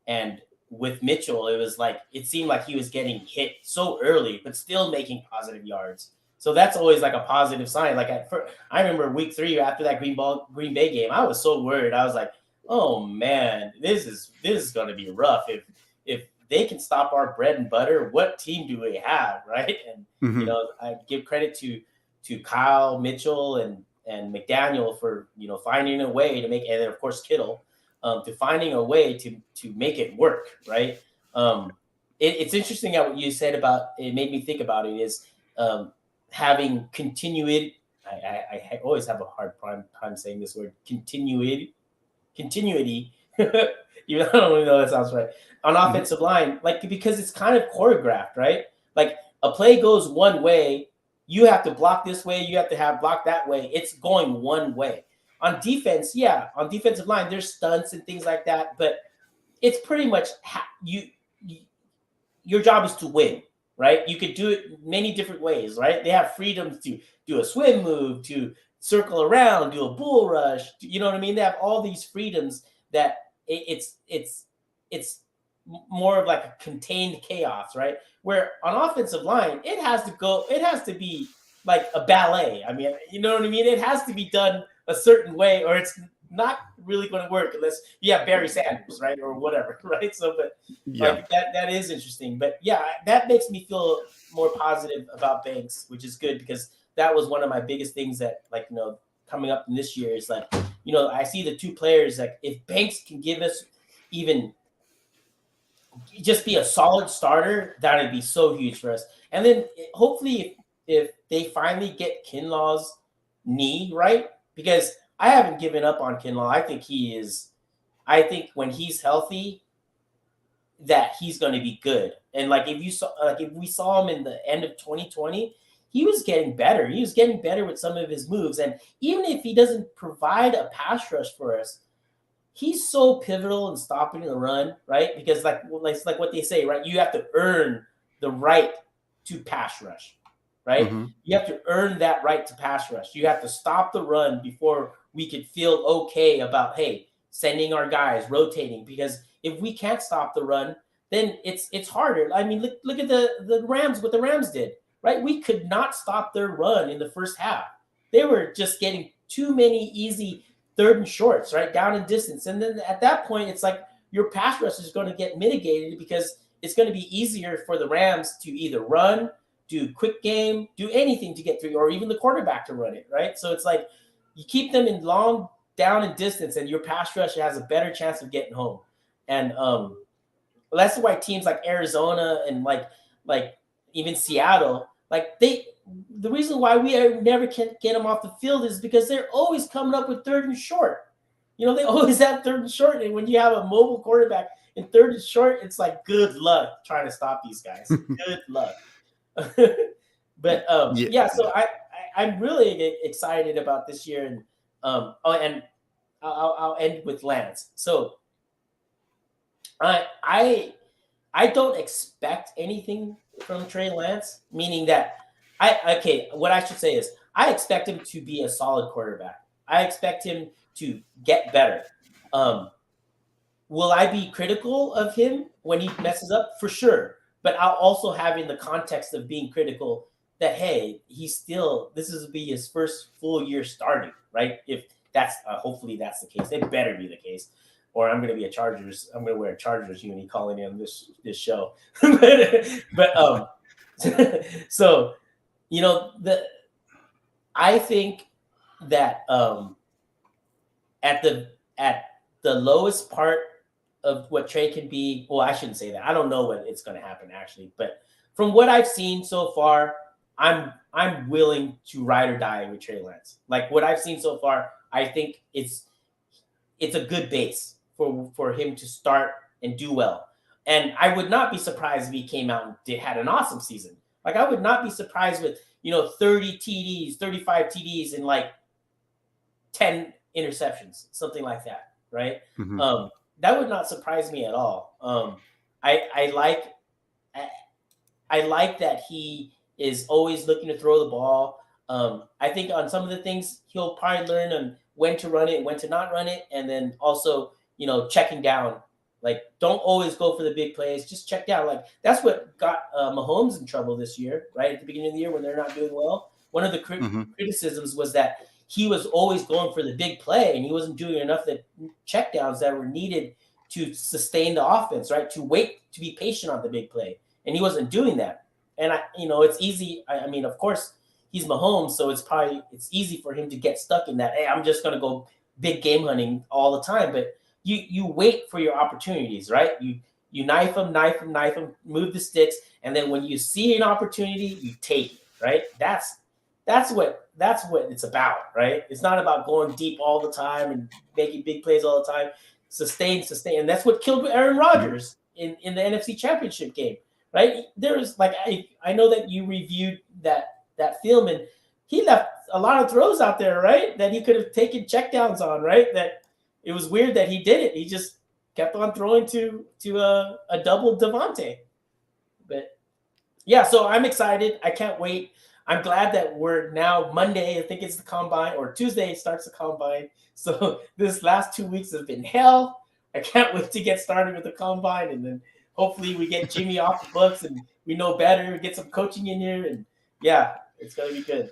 and with Mitchell, it seemed like he was getting hit so early, but still making positive yards. So that's always like a positive sign. I remember week 3 after that Green Bay game, I was so worried. I was like, oh man, this is going to be rough. If they can stop our bread and butter, what team do we have, right? And I give credit to Kyle, Mitchell, and McDaniel for finding a way to make, and then of course Kittle, to finding a way to make it work, right? It's interesting how what you said about it made me think about it is having continuity. I always have a hard time saying this word, continuity. Even I don't really know if that sounds right. On offensive line, because it's kind of choreographed, right? Like a play goes one way, you have to block this way, you have to have block that way. It's going one way. On defense, on defensive line, there's stunts and things like that, but it's pretty much your job is to win, right? You could do it many different ways, right? They have freedom to do a swim move, to circle around, do a bull rush. You know what I mean? They have all these freedoms that it's more of like a contained chaos, right? Where on offensive line, it has to be like a ballet. I mean, you know what I mean? It has to be done a certain way, or it's not really going to work unless you have Barry Sanders, right? Or whatever, right? So, but that is interesting. But that makes me feel more positive about Banks, which is good, because that was one of my biggest things that, coming up in this year is I see the two players, if Banks can give us even just be a solid starter, that would be so huge for us. And then hopefully if they finally get Kinlaw's knee right, because I haven't given up on Kinlaw. I think when he's healthy, that he's going to be good. And if we saw him in the end of 2020, he was getting better. He was getting better with some of his moves. And even if he doesn't provide a pass rush for us, he's so pivotal in stopping the run, right? Because like what they say, right? You have to earn the right to pass rush, right? Mm-hmm. You have to earn that right to pass rush. You have to stop the run before we could feel okay about, hey, sending our guys, rotating. Because if we can't stop the run, then it's harder. I mean, look at the Rams, what the Rams did, right? We could not stop their run in the first half. they were just getting too many easy third and shorts, right, down in distance. And then at that point, it's like your pass rush is going to get mitigated because it's going to be easier for the Rams to either run, do quick game, do anything to get through, or even the quarterback to run it, right? So it's like you keep them in long down and distance, and your pass rush has a better chance of getting home. And that's why teams like Arizona and like even Seattle, like the reason why we never can get them off the field is because they're always coming up with third and short. You know, they always have third and short, and when you have a mobile quarterback in third and short, it's like good luck trying to stop these guys. Good luck. But so I'm really excited about this year, and and I'll end with Lance. So I don't expect anything from Trey Lance, meaning that what I should say is I expect him to be a solid quarterback. I expect him to get better. Will I be critical of him when he messes up? For sure. But I'll also have in the context of being critical that, hey, this will be his first full year starting, right? If that's hopefully that's the case. It better be the case. Or I'm going to be I'm going to wear a Chargers uni calling in this show. but so, you know, I think that at the lowest part of what Trey can be, well, I shouldn't say that. I don't know what it's going to happen actually, but from what I've seen so far, I'm willing to ride or die with Trey Lance. Like what I've seen so far, I think it's a good base for him to start and do well. And I would not be surprised if he came out and had an awesome season. Like I would not be surprised with 30 TDs, 35 TDs, and like 10 interceptions, something like that, right?
Mm-hmm.
That would not surprise me at all. I like that he is always looking to throw the ball. I think on some of the things he'll probably learn on when to run it and when to not run it, and then also checking down. Like don't always go for the big plays, just check down. Like that's what got Mahomes in trouble this year, right at the beginning of the year when they're not doing well. One of the criticisms was that he was always going for the big play and he wasn't doing enough of the checkdowns that were needed to sustain the offense, right? To wait, to be patient on the big play. And he wasn't doing that. And it's easy. I mean, of course he's Mahomes, so it's easy for him to get stuck in that. Hey, I'm just going to go big game hunting all the time. But you wait for your opportunities, right? You knife them, move the sticks. And then when you see an opportunity, you take it, right? That's what it's about, right? It's not about going deep all the time and making big plays all the time. Sustain. And that's what killed Aaron Rodgers in the NFC Championship game, right? There's like, I know that you reviewed that film and he left a lot of throws out there, right? That he could have taken checkdowns on, right? That it was weird that he did it. He just kept on throwing to a double Devontae. But yeah, so I'm excited. I can't wait. I'm glad that we're now Monday. I think it's the combine, or Tuesday starts the combine. So this last 2 weeks have been hell. I can't wait to get started with the combine, and then hopefully we get Jimmy off the books and we know better, get some coaching in here, and yeah, it's gonna be good.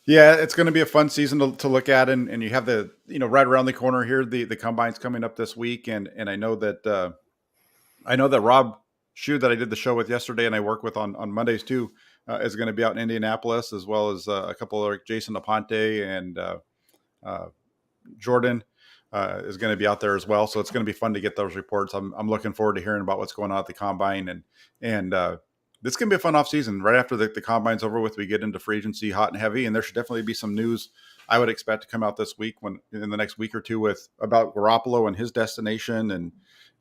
Yeah, it's going to be a fun season to look at, and you have the right around the corner here. The combine's coming up this week, and I know that Rob Shue that I did the show with yesterday, and I work with on Mondays too, is going to be out in Indianapolis, as well as a couple like Jason Aponte and Jordan is going to be out there as well. So it's going to be fun to get those reports. I'm looking forward to hearing about what's going on at the combine, and this can be a fun off season. Right after the combine's over with, we get into free agency hot and heavy, and there should definitely be some news I would expect to come out this week in the next week or two about Garoppolo and his destination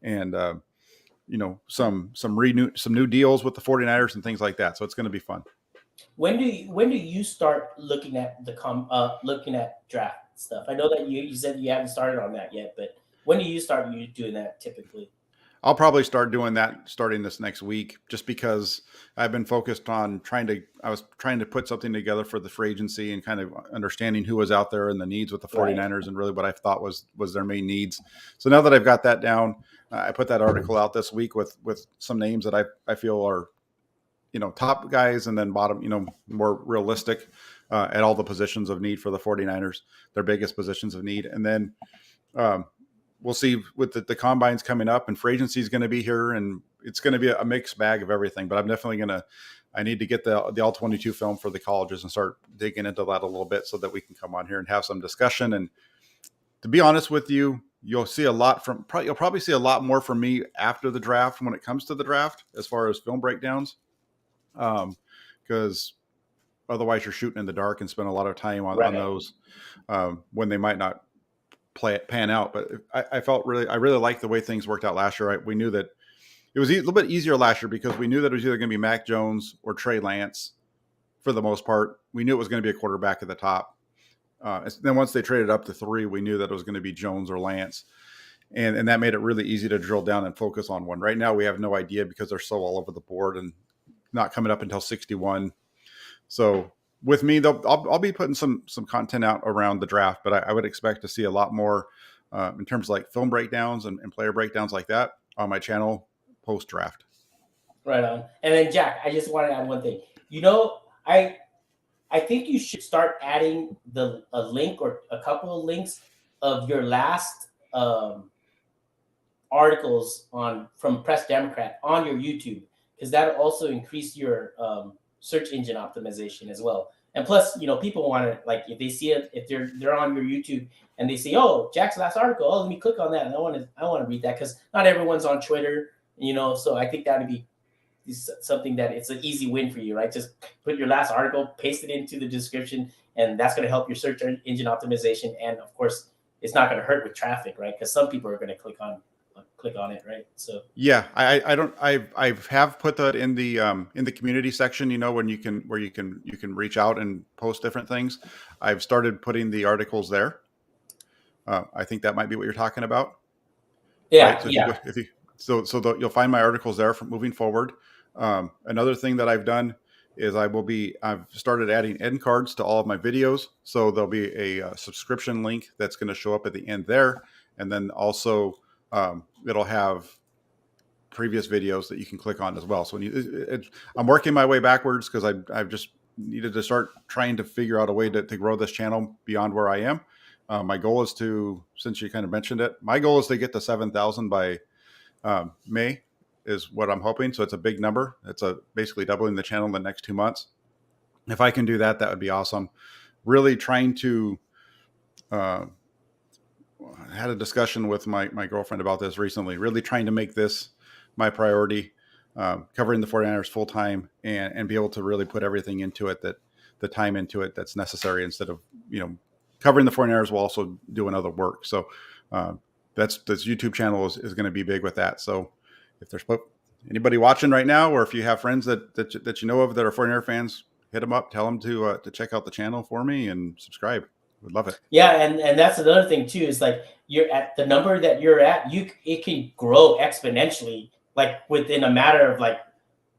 and some new deals with the 49ers and things like that. So it's going to be fun.
When do you start looking at looking at draft stuff? I know that you said you haven't started on that yet, but when do you start doing that typically?
I'll probably start doing that starting this next week, just because I've been focused on I was trying to put something together for the free agency and kind of understanding who was out there and the needs with the 49ers and really what I thought was their main needs. So now that I've got that down, I put that article out this week with some names that I feel are, top guys, and then bottom, more realistic. at all the positions of need for the 49ers, their biggest positions of need. And then we'll see with the combines coming up, and free agency is going to be here, and it's going to be a mixed bag of everything. But I'm definitely I need to get the all 22 film for the colleges and start digging into that a little bit so that we can come on here and have some discussion. And to be honest with you, you'll probably see a lot more from me after the draft when it comes to the draft as far as film breakdowns, because otherwise you're shooting in the dark and spend a lot of time on those when they might not pan out. But I really liked the way things worked out last year. We knew that it was a little bit easier last year because we knew that it was either going to be Mac Jones or Trey Lance for the most part. We knew it was going to be a quarterback at the top. Then once they traded up to 3, we knew that it was going to be Jones or Lance. And that made it really easy to drill down and focus on one. Right now, we have no idea because they're so all over the board and not coming up until 61. So with me, I'll be putting some content out around the draft, but I would expect to see a lot more in terms of like film breakdowns and player breakdowns like that on my channel post-draft.
Right on. And then, Jack, I just want to add one thing. I think you should start adding a link or a couple of links of your last articles from Press Democrat on your YouTube, because that'll also increase your search engine optimization as well. And plus, people want to, like, if they see it, if they're on your YouTube and they see, oh, Jack's last article, let me click on that, and I want to read that, because not everyone's on Twitter, so I think that would be something that it's an easy win for you, right? Just put your last article, paste it into the description, and that's going to help your search engine optimization. And of course, it's not going to hurt with traffic, right? Because some people are going to click on it, right? So
yeah, I have put that in the community section, where you can reach out and post different things. I've started putting the articles there. I think that might be what you're talking about.
Yeah,
right? So
yeah.
You'll find my articles there from moving forward. Another thing that I've done is I've started adding end cards to all of my videos. So there'll be a subscription link that's going to show up at the end there. And then also it'll have previous videos that you can click on as well. So I'm working my way backwards because I've just needed to start trying to figure out a way to grow this channel beyond where I am. My goal is since you kind of mentioned it, my goal is to get to 7,000 by May is what I'm hoping. So it's a big number. It's basically doubling the channel in the next 2 months. If I can do that, that would be awesome. Really trying to, I had a discussion with my girlfriend about this recently, really trying to make this my priority, covering the 49ers full time and be able to really put everything into it, the time into it that's necessary, instead of, covering the 49ers while also doing other work. So this YouTube channel is going to be big with that. So if there's anybody watching right now, or if you have friends that you know of that are 49er fans, hit them up, tell them to check out the channel for me and subscribe. Would love it.
Yeah, and that's another thing too, is like, you're at the number that you're at, it can grow exponentially, like within a matter of like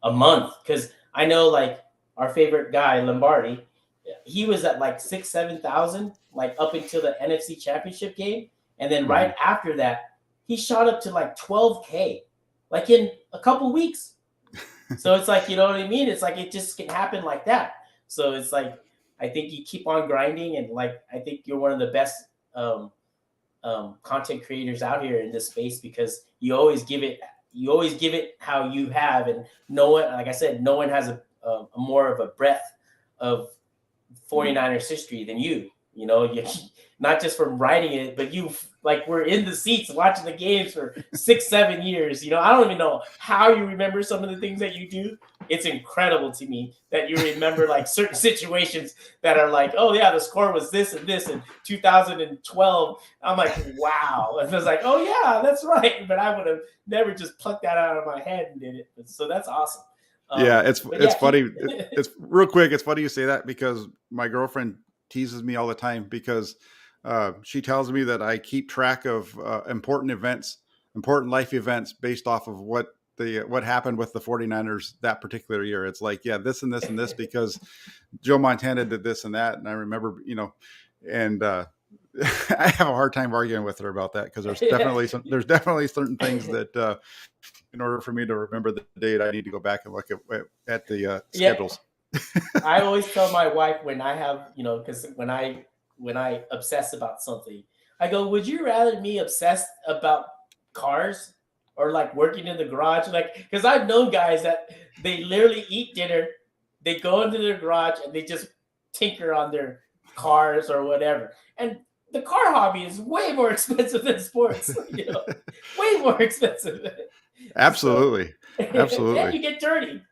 a month. Because I know, like, our favorite guy Lombardi, he was at like 6,000-7,000, like up until the NFC Championship game, and then right after that, he shot up to like 12K, like in a couple weeks. So it's like, you know what I mean? It's like it just can happen like that. So it's like, I think you keep on grinding, and like, I think you're one of the best content creators out here in this space, because you always give it how you have, and no one, like I said, no one has a more of a breadth of 49ers history than you. You not just from writing it, but you like were in the seats watching the games for 6-7 years. I don't even know how you remember some of the things that you do. It's incredible to me that you remember like certain situations that are like, oh yeah, the score was this and this in 2012. I'm like, wow. And I was like, oh yeah, that's right. But I would have never just plucked that out of my head and did it. So that's awesome.
It's funny. It's real quick. It's funny you say that, because my girlfriend teases me all the time, because she tells me that I keep track of important life events based off of what happened with the 49ers that particular year. It's like, yeah, this and this and this, because Joe Montana did this and that. And I remember, and I have a hard time arguing with her about that, because there's definitely certain things that in order for me to remember the date, I need to go back and look at the schedules.
I always tell my wife when I have, because when I obsess about something, I go, "Would you rather me obsessed about cars or like working in the garage?" Like, because I've known guys that they literally eat dinner, they go into their garage and they just tinker on their cars or whatever. And the car hobby is way more expensive than sports, way more expensive. So,
Absolutely.
and
Absolutely.
you get dirty.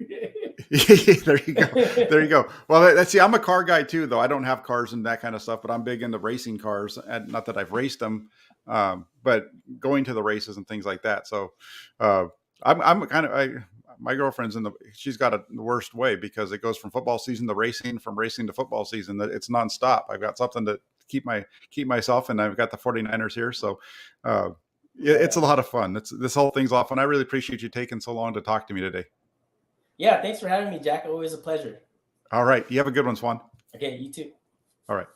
There you go. There you go. Well, let's see. I'm a car guy too, though. I don't have cars and that kind of stuff, but I'm big into racing cars. And not that I've raced them, but going to the races and things like that. So uh, I'm kind of my girlfriend's she's got it the worst way because it goes from football season to racing, from racing to football season. That it's nonstop. I've got something to keep myself, and I've got the 49ers here, so. It's a lot of fun. This whole thing's off, and I really appreciate you taking so long to talk to me today.
Yeah, thanks for having me, Jack. Always a pleasure.
All right. You have a good one, Swan.
Okay, you too.
All right.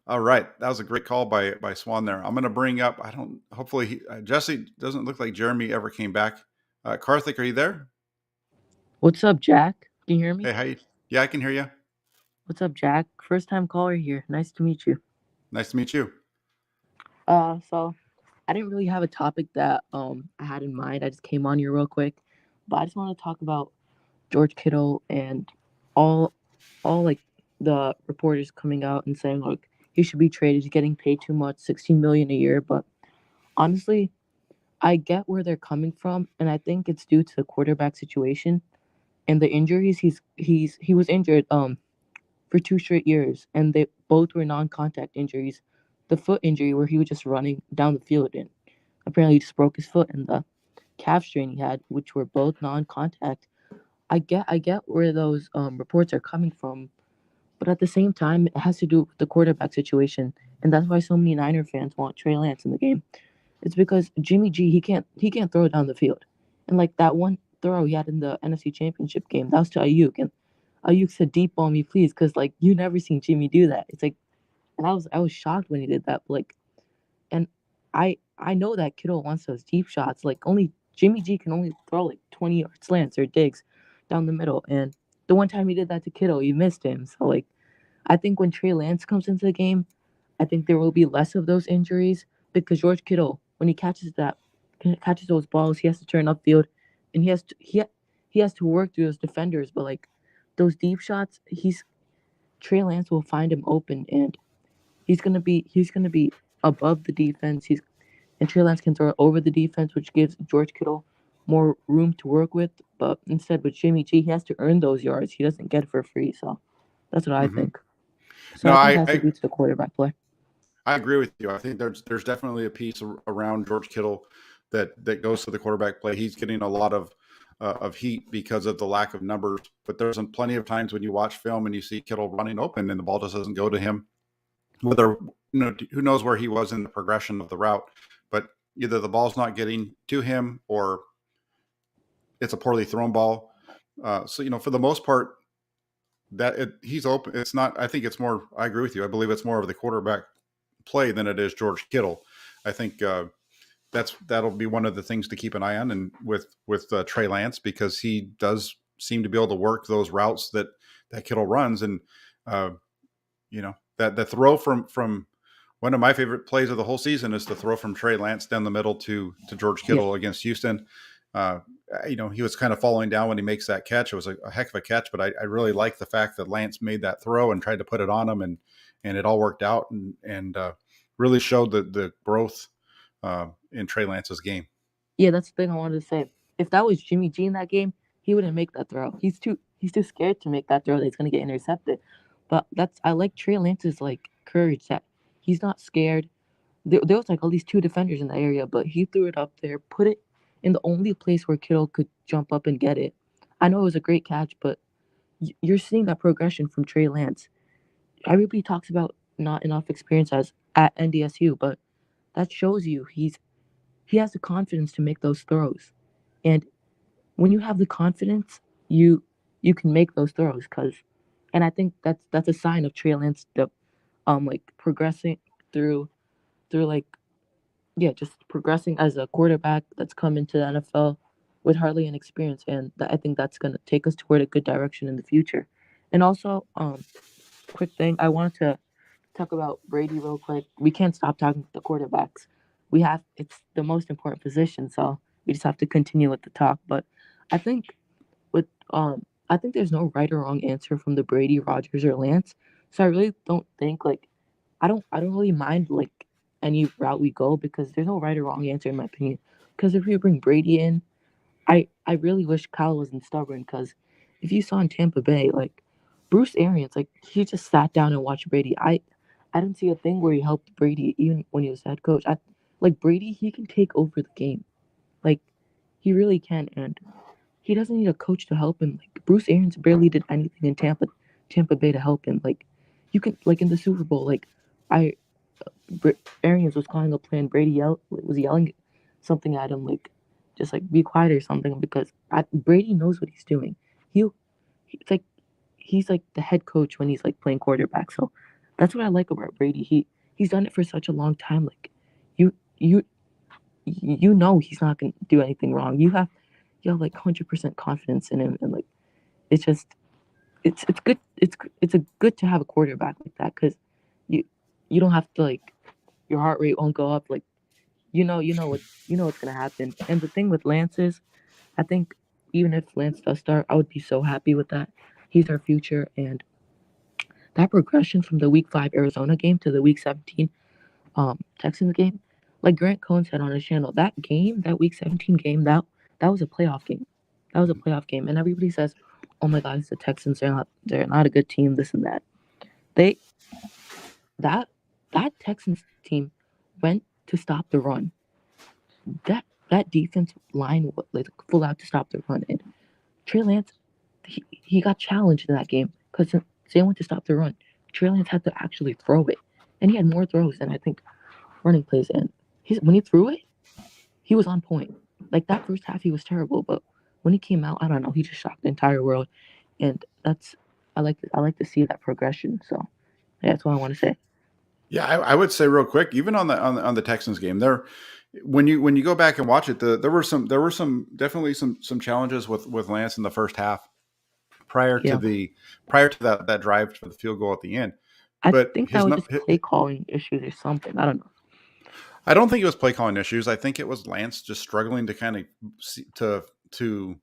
All right. That was a great call by Swan there. I'm going to bring up, hopefully, Jesse doesn't look like Jeremy ever came back. Karthik, are you there?
What's up, Jack? Can you hear me?
Hey, how you? Yeah, I can hear you.
What's up, Jack? First time caller here. Nice to meet you.
Nice to meet you.
So I didn't really have a topic that I had in mind. I just came on here real quick. But I just want to talk about George Kittle and all like the reporters coming out and saying, look, he should be traded. He's getting paid too much, $16 million a year. But honestly, I get where they're coming from, and I think it's due to the quarterback situation and the injuries. He was injured for 2 straight years, and they both were non-contact injuries. The foot injury where he was just running down the field and apparently he just broke his foot, and the calf strain he had, which were both non-contact. I get where those reports are coming from, but at the same time, it has to do with the quarterback situation, and that's why so many Niner fans want Trey Lance in the game. It's because Jimmy G he can't throw it down the field, and like that one throw he had in the NFC Championship game, that was to Ayuk, and Ayuk said, "Deep ball me, please," because like you never seen Jimmy do that. It's like, and I was shocked when he did that. But, like, and I know that Kittle wants those deep shots. Like only Jimmy G can only throw like 20-yard slants or digs down the middle. And the one time he did that to Kittle, you missed him. So like I think when Trey Lance comes into the game, I think there will be less of those injuries because George Kittle, when he catches those balls, he has to turn upfield, and he has to work through those defenders. But like those deep shots, Trey Lance will find him open, and he's gonna be above the defense. And Trey Lance can throw it over the defense, which gives George Kittle more room to work with. But instead, with Jimmy G, he has to earn those yards. He doesn't get it for free. So that's what I
Hmm.
think. So
No,
I think it has to do to the quarterback play.
I agree with you. I think there's definitely a piece around George Kittle that goes to the quarterback play. He's getting a lot of heat because of the lack of numbers, but there's plenty of times when you watch film and you see Kittle running open and the ball just doesn't go to him. Whether who knows where he was in the progression of the route, but either the ball's not getting to him or it's a poorly thrown ball. So for the most part, he's open. It's not. I think it's more. I agree with you. I believe it's more of the quarterback play than it is George Kittle. I think that'll be one of the things to keep an eye on, and with Trey Lance, because he does seem to be able to work those routes that Kittle runs, and uh, that the throw from one of my favorite plays of the whole season is the throw from Trey Lance down the middle to George Kittle against Houston. Uh, he was kind of falling down when he makes that catch. It was a heck of a catch, but I really like the fact that Lance made that throw and tried to put it on him, and it all worked out, and really showed the growth in Trey Lance's game.
Yeah, that's the thing I wanted to say. If that was Jimmy G in that game, he wouldn't make that throw. He's too scared to make that throw that he's gonna get intercepted. But I like Trey Lance's like courage that he's not scared. There was like at least two defenders in the area, but he threw it up there, put it in the only place where Kittle could jump up and get it. I know it was a great catch, but you're seeing that progression from Trey Lance. Everybody talks about not enough experience as at NDSU, but that shows you he has the confidence to make those throws. And when you have the confidence, you can make those throws. And I think that's a sign of Trey Lance like progressing through like, yeah, just progressing as a quarterback that's come into the NFL with hardly any experience, and I think that's gonna take us toward a good direction in the future. And also, quick thing, I wanted to talk about Brady real quick. We can't stop talking about the quarterbacks. It's the most important position, so we just have to continue with the talk. But I think with I think there's no right or wrong answer from the Brady, Rogers, or Lance. So I really don't think like I don't really mind like any route we go because there's no right or wrong answer in my opinion. Because if we bring Brady in, I really wish Kyle wasn't stubborn because if you saw in Tampa Bay, like Bruce Arians, like he just sat down and watched Brady. I didn't see a thing where he helped Brady even when he was head coach. Like Brady, he can take over the game. Like he really can, and he doesn't need a coach to help him. Like Bruce Arians barely did anything in Tampa Bay to help him. Like you can like in the Super Bowl, like I Arians was calling a play and Brady was yelling something at him like just like be quiet or something because Brady knows what he's doing. He'll it's like he's like the head coach when he's like playing quarterback. So that's what I like about Brady. He's done it for such a long time. Like you you you know he's not gonna do anything wrong. You have like 100% confidence in him, and like it's just it's good. It's a good to have a quarterback like that because you you don't have to like your heart rate won't go up. Like what's gonna happen. And the thing with Lance is, I think even if Lance does start, I would be so happy with that. He's our future, and that progression from the Week 5 Arizona game to the Week 17 Texans game, like Grant Cohn said on his channel, that game, that Week 17 game, that was a playoff game. That was a playoff game, and everybody says, "Oh my God, it's the Texans. They're not a good team. This and that." They that that Texans team went to stop the run. That defense line was like full out to stop the run, and Trey Lance, he got challenged in that game because they went to stop the run. Trey Lance had to actually throw it, and he had more throws than I think running plays. And when he threw it, he was on point. Like that first half, he was terrible, but when he came out, I don't know, he just shocked the entire world, and I like to see that progression. So yeah, that's what I want to say.
Yeah, I would say real quick, even on the Texans game, there when you go back and watch it, there were some definitely some challenges with Lance in the first half prior to
Yeah,
the prior to that drive for the field goal at the end.
I
But
think that
his
was
nu-
just play calling issues or something. I don't know.
I don't think it was play calling issues. I think it was Lance just struggling to kind of to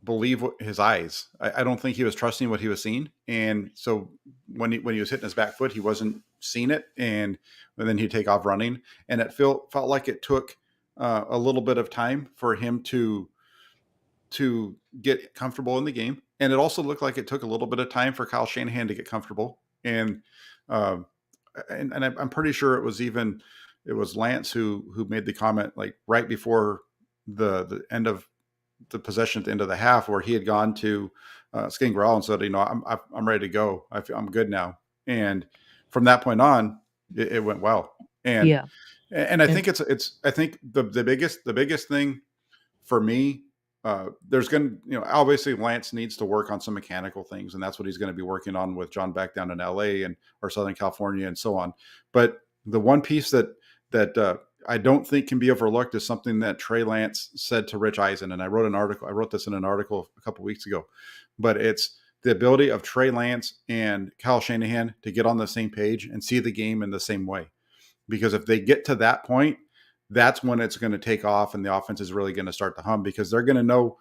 believe his eyes. I don't think he was trusting what he was seeing, and so when he was hitting his back foot, he wasn't seeing it, and then he'd take off running, and it felt like it took a little bit of time for him to get comfortable in the game, and it also looked like it took a little bit of time for Kyle Shanahan to get comfortable, um, and I'm pretty sure it was Lance who made the comment like right before the end of the possession at the end of the half where he had gone to Skin Growl and said, I'm ready to go. I'm good now. And from that point on, it went well. And
Yeah,
I
and
think I think the biggest thing for me, there's going to, obviously Lance needs to work on some mechanical things, and that's what he's going to be working on with John Beck down in LA and or Southern California and so on. But the one piece that I don't think can be overlooked is something that Trey Lance said to Rich Eisen, and I wrote this in an article a couple weeks ago, but it's the ability of Trey Lance and Kyle Shanahan to get on the same page and see the game in the same way. Because if they get to that point, that's when it's going to take off and the offense is really going to start to hum because they're going to know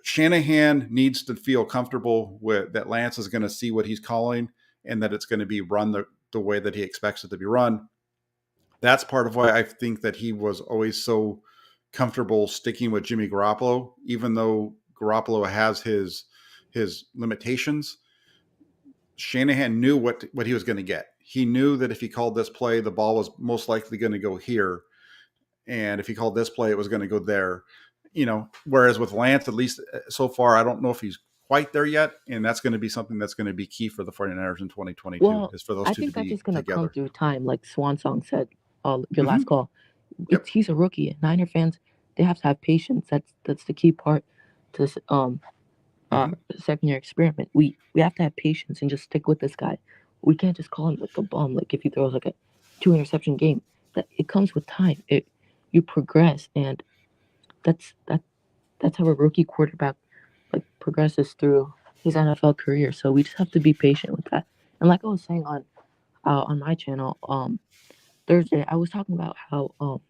Shanahan needs to feel comfortable with that Lance is going to see what he's calling and that it's going to be run the way that he expects it to be run. That's part of why I think that he was always so comfortable sticking with Jimmy Garoppolo, even though Garoppolo has his limitations. Shanahan knew what he was going to get. He knew that if he called this play, the ball was most likely going to go here, and if he called this play, it was going to go there. Whereas with Lance, at least so far, I don't know if he's quite there yet, and that's going to be something that's going to be key for the 49ers in 2022
well,
is for those
I
two to
think that's
be
just gonna come
together.
through time, like Swan Song said. Your last
Hmm.
call.
Yep.
He's a rookie. Niner fans, they have to have patience. That's the key part to this
Hmm.
second year experiment. We have to have patience and just stick with this guy. We can't just call him like a bum. Like if he throws like a 2 interception game, that it comes with time. You progress, and that's that. that's how a rookie quarterback like progresses through his NFL career. So we just have to be patient with that. And like I was saying on my channel, Thursday, I was talking about how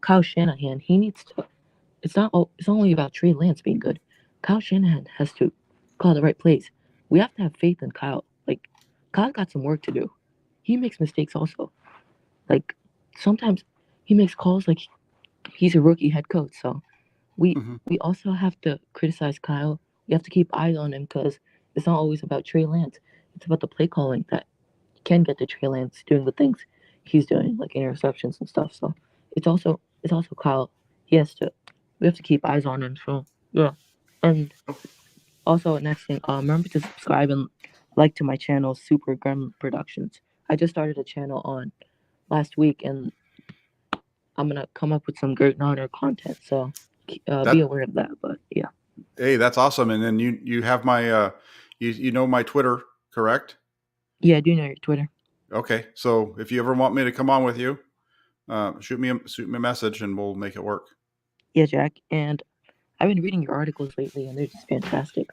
Kyle Shanahan, he needs to. It's not only about Trey Lance being good. Kyle Shanahan has to call the right plays. We have to have faith in Kyle. Like Kyle's got some work to do. He makes mistakes also. Like sometimes he makes calls like he's a rookie head coach. So we
Mhm.
we also have to criticize Kyle. We have to keep eyes on him because it's not always about Trey Lance. It's about the play calling that can get to Trey Lance doing the things he's doing, like interceptions and stuff. So it's also Kyle. He has to. We have to keep eyes on him. So yeah, and also next thing, remember to subscribe and like to my channel, Super Gremlin Productions. I just started a channel on last week, and I'm gonna come up with some great honor content. So be
That
aware of that. But yeah,
Hey, that's awesome. And then you have my you know my Twitter, correct?
yeah, I do know your Twitter.
Okay. So if you ever want me to come on with you, shoot me a message and we'll make it work.
Yeah, Jack. And I've been reading your articles lately, and they're just fantastic.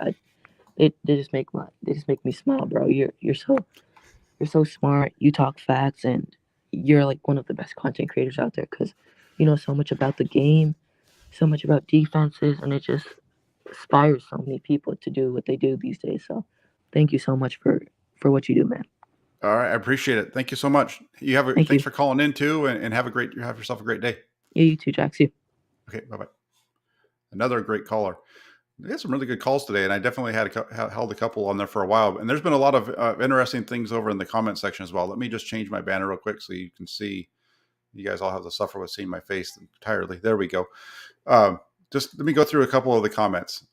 They just make me smile, bro. You're so smart. You talk facts, and you're like one of the best content creators out there because you know so much about the game, so much about defenses, and it just inspires so many people to do what they do these days. So, thank you so much for what you do, man.
All right. I appreciate it. Thank you so much.
Thank
Thanks
you.
for calling in too and have yourself a great day.
Yeah, you too, Jack. See you.
Okay. Bye bye. Another great caller. We had some really good calls today, and I definitely held a couple on there for a while. And there's been a lot of interesting things over in the comment section as well. Let me just change my banner real quick so you can see. You guys all have to suffer with seeing my face entirely. There we go. Just let me go through a couple of the comments.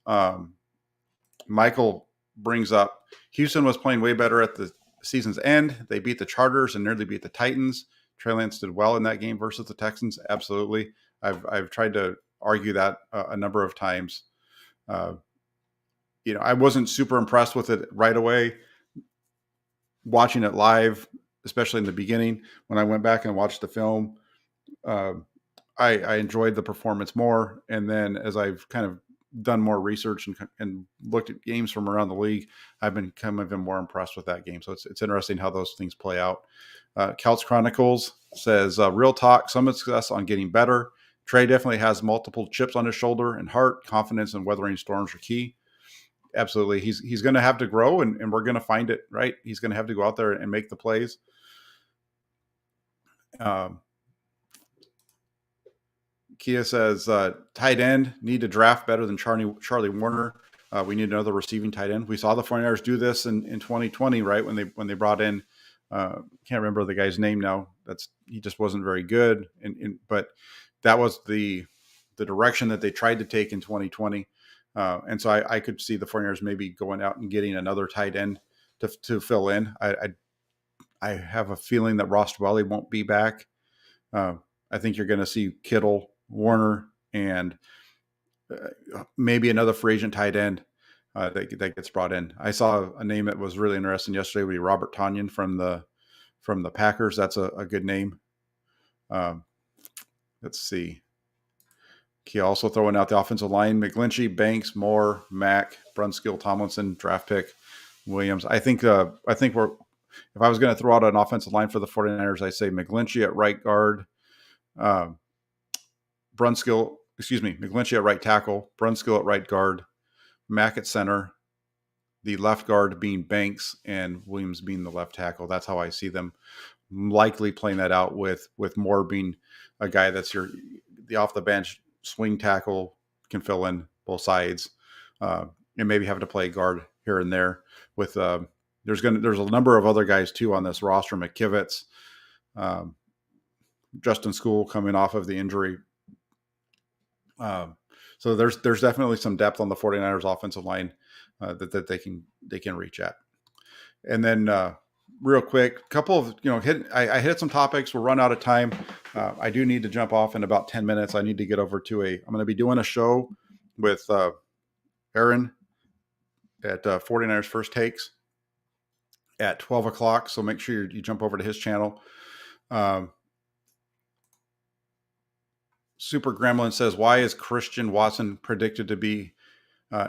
Michael brings up Houston was playing way better at the season's end. They beat the Chargers and nearly beat the Titans. Trey Lance did well in that game versus the Texans. Absolutely. I've tried to argue that a number of times. Uh, I wasn't super impressed with it right away. Watching it live, especially in the beginning, when I went back and watched the film, uh, I enjoyed the performance more. And then as I've kind of done more research and looked at games from around the league, I've been kind of even more impressed with that game. So it's interesting how those things play out. Couch Chronicles says, real talk, some success on getting better. Trey definitely has multiple chips on his shoulder and heart. Confidence and weathering storms are key. Absolutely. He's going to have to grow and we're going to find it, right? He's going to have to go out there and make the plays. Kia says, tight end, need to draft better than Charlie Warner. We need another receiving tight end. We saw the 49ers do this in 2020, right? When they brought in, can't remember the guy's name now. He just wasn't very good. But that was the direction that they tried to take in 2020. And so I could see the 49ers maybe going out and getting another tight end to fill in. I have a feeling that Ross Dwelly won't be back. I think you're going to see Kittle, Warner, and maybe another free agent tight end that gets brought in. I saw a name that was really interesting yesterday. Would be Robert Tonyan from the Packers. That's a good name. Let's see. He also throwing out the offensive line: McGlinchey, Banks, Moore, Mack, Brunskill, Tomlinson, draft pick, Williams. I think we're. If I was going to throw out an offensive line for the 49ers, I say McGlinchey at right guard. McGlinchey at right tackle, Brunskill at right guard, Mack at center, the left guard being Banks, and Williams being the left tackle. That's how I see them likely playing that out with Moore being a guy that's the off the bench swing tackle, can fill in both sides, and maybe having to play guard here and there. With there's a number of other guys too on this roster: McKivitz, Justin School coming off of the injury. So there's definitely some depth on the 49ers offensive line that they can reach at. And then real quick, couple of, I hit some topics. We'll run out of time. I do need to jump off in about 10 minutes. I need to get over to I'm going to be doing a show with Aaron at 49ers First Takes at 12 o'clock. So make sure you jump over to his channel. Super Gremlin says, why is Christian Watson predicted to be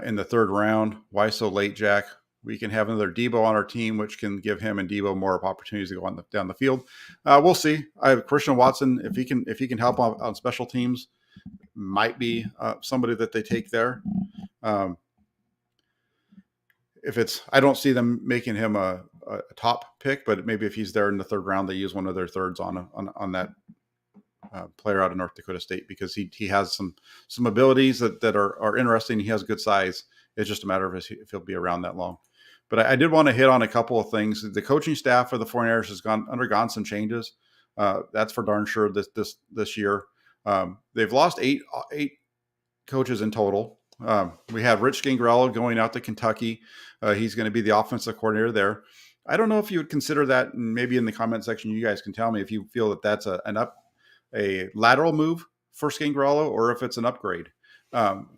in the third round? Why so late, Jack? We can have another Debo on our team, which can give him and Debo more opportunities to go down the field. We'll see. Christian Watson, if he can help on special teams, might be somebody that they take there. I don't see them making him a top pick, but maybe if he's there in the third round, they use one of their thirds on that player out of North Dakota State, because he has some abilities that are interesting. He has good size. It's just a matter of if he'll be around that long. But I did want to hit on a couple of things. The coaching staff for the 49ers has undergone some changes. That's for darn sure this year. They've lost eight coaches in total. We have Rich Scangarello going out to Kentucky. He's going to be the offensive coordinator there. I don't know if you would consider that, and maybe in the comment section you guys can tell me if you feel that that's a lateral move for Scangarello or if it's an upgrade.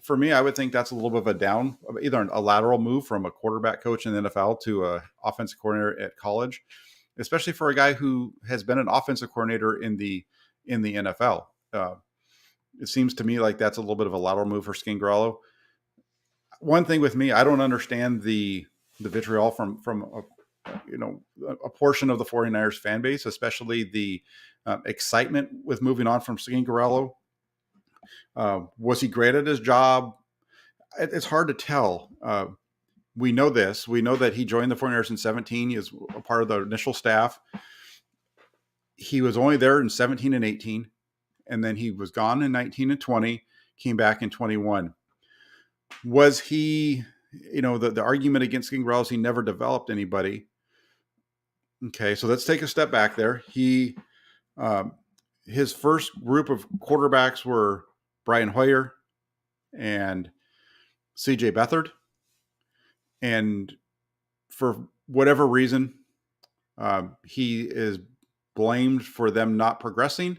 For me, I would think that's a little bit of a down, either a lateral move from a quarterback coach in the NFL to an offensive coordinator at college, especially for a guy who has been an offensive coordinator in the NFL. It seems to me like that's a little bit of a lateral move for Scangarello. One thing with me, I don't understand the vitriol from a portion of the 49ers fan base, especially the excitement with moving on from Scangarello. Was he great at his job? It's hard to tell. We know this. We know that he joined the 49ers in 17. He was a part of the initial staff. He was only there in 17 and 18, and then he was gone in 19 and 20, came back in 21. Was he, the argument against Scangarello is he never developed anybody. Okay, so let's take a step back there. His first group of quarterbacks were Brian Hoyer and CJ Beathard. And for whatever reason, he is blamed for them not progressing.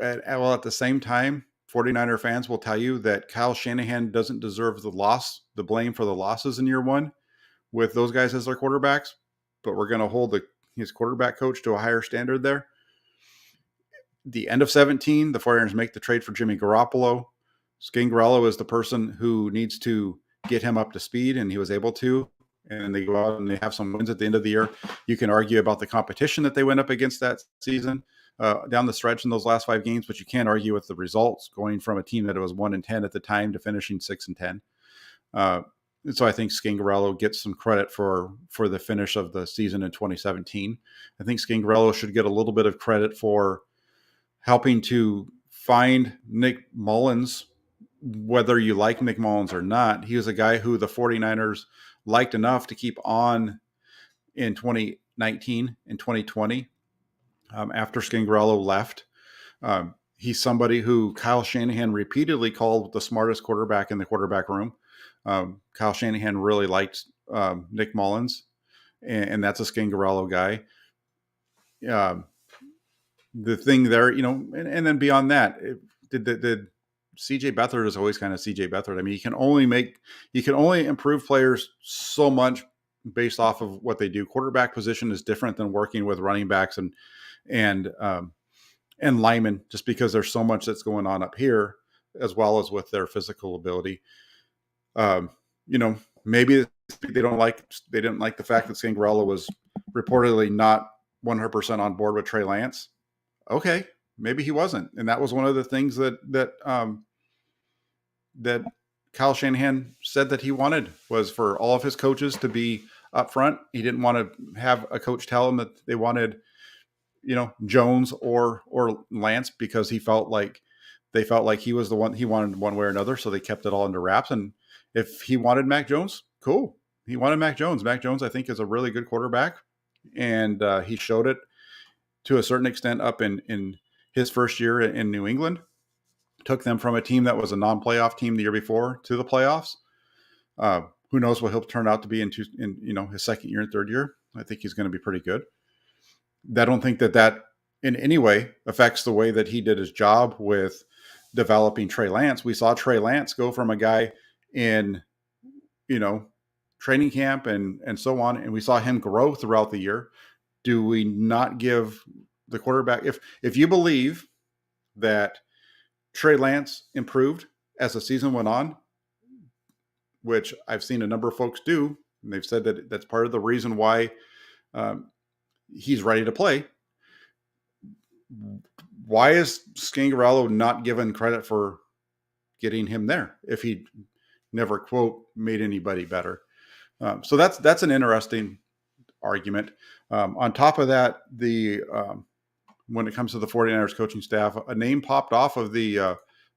At the same time, 49er fans will tell you that Kyle Shanahan doesn't deserve the blame for the losses in year one with those guys as their quarterbacks, but we're going to hold his quarterback coach to a higher standard there. The end of 17, the 49ers make the trade for Jimmy Garoppolo. Scangarello is the person who needs to get him up to speed, and he was able to. And they go out and they have some wins at the end of the year. You can argue about the competition that they went up against that season down the stretch in those last 5 games, but you can't argue with the results going from a team that was 1-10 at the time to finishing 6-10. And so I think Scangarello gets some credit for the finish of the season in 2017. I think Scangarello should get a little bit of credit for helping to find Nick Mullins, whether you like Nick Mullins or not. He was a guy who the 49ers liked enough to keep on in 2019 and 2020 after Scangarello left. He's somebody who Kyle Shanahan repeatedly called the smartest quarterback in the quarterback room. Kyle Shanahan really liked Nick Mullins, and that's a Scangarello guy. The thing there, and then beyond that, did CJ Beathard is always kind of CJ Beathard. I mean, you can only improve players so much based off of what they do. Quarterback position is different than working with running backs and linemen, just because there's so much that's going on up here, as well as with their physical ability. Maybe they didn't like the fact that Scangarello was reportedly not 100% on board with Trey Lance. Okay, maybe he wasn't, and that was one of the things that Kyle Shanahan said that he wanted, was for all of his coaches to be up front. He didn't want to have a coach tell him that they wanted, Jones or Lance, because they felt like he was the one he wanted one way or another. So they kept it all under wraps. And if he wanted Mac Jones, cool. He wanted Mac Jones. Mac Jones, I think, is a really good quarterback, and he showed it to a certain extent up in his first year in New England. Took them from a team that was a non-playoff team the year before to the playoffs. Who knows what he'll turn out to be in his second year and third year. I think he's going to be pretty good. I don't think that in any way affects the way that he did his job with developing Trey Lance. We saw Trey Lance go from a guy in, training camp and so on, and we saw him grow throughout the year. Do we not give the quarterback, if you believe that Trey Lance improved as the season went on, which I've seen a number of folks do. And they've said that that's part of the reason why he's ready to play. Why is Scangarello not given credit for getting him there if he never, quote, made anybody better? So that's an interesting argument. On top of that, when it comes to the 49ers coaching staff, a name popped off of the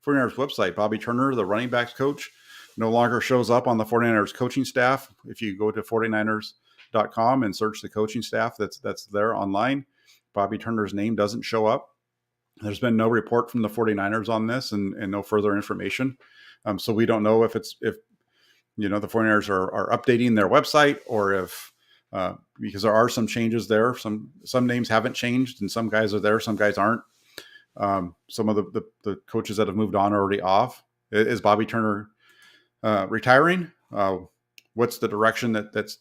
49ers website. Bobby Turner, the running backs coach, no longer shows up on the 49ers coaching staff. If you go to 49ers.com and search the coaching staff that's there online, Bobby Turner's name doesn't show up. There's been no report from the 49ers on this and no further information. So we don't know if the 49ers are updating their website, or if because there are some changes there. Some names haven't changed, and some guys are there, some guys aren't. Some of the coaches that have moved on are already off. Is Bobby Turner retiring? What's the direction that's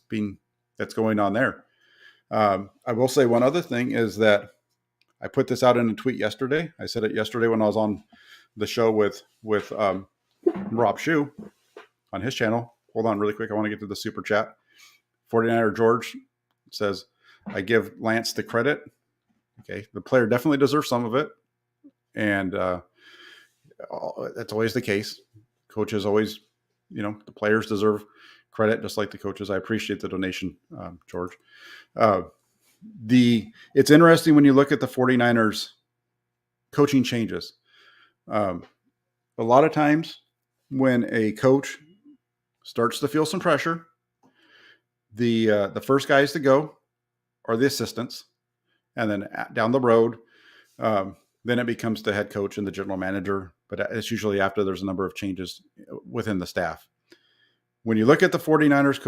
going on there? I will say one other thing is that I put this out in a tweet yesterday. I said it yesterday when I was on the show with Rob Shue on his channel. Hold on really quick. I want to get to the super chat. 49er George says, I give Lance the credit. Okay. The player definitely deserves some of it. And that's always the case. Coaches always, the players deserve credit just like the coaches. I appreciate the donation, George. It's interesting when you look at the 49ers coaching changes. A lot of times when a coach starts to feel some pressure, the first guys to go are the assistants, and then down the road, then it becomes the head coach and the general manager. But it's usually after there's a number of changes within the staff. When you look at the 49ers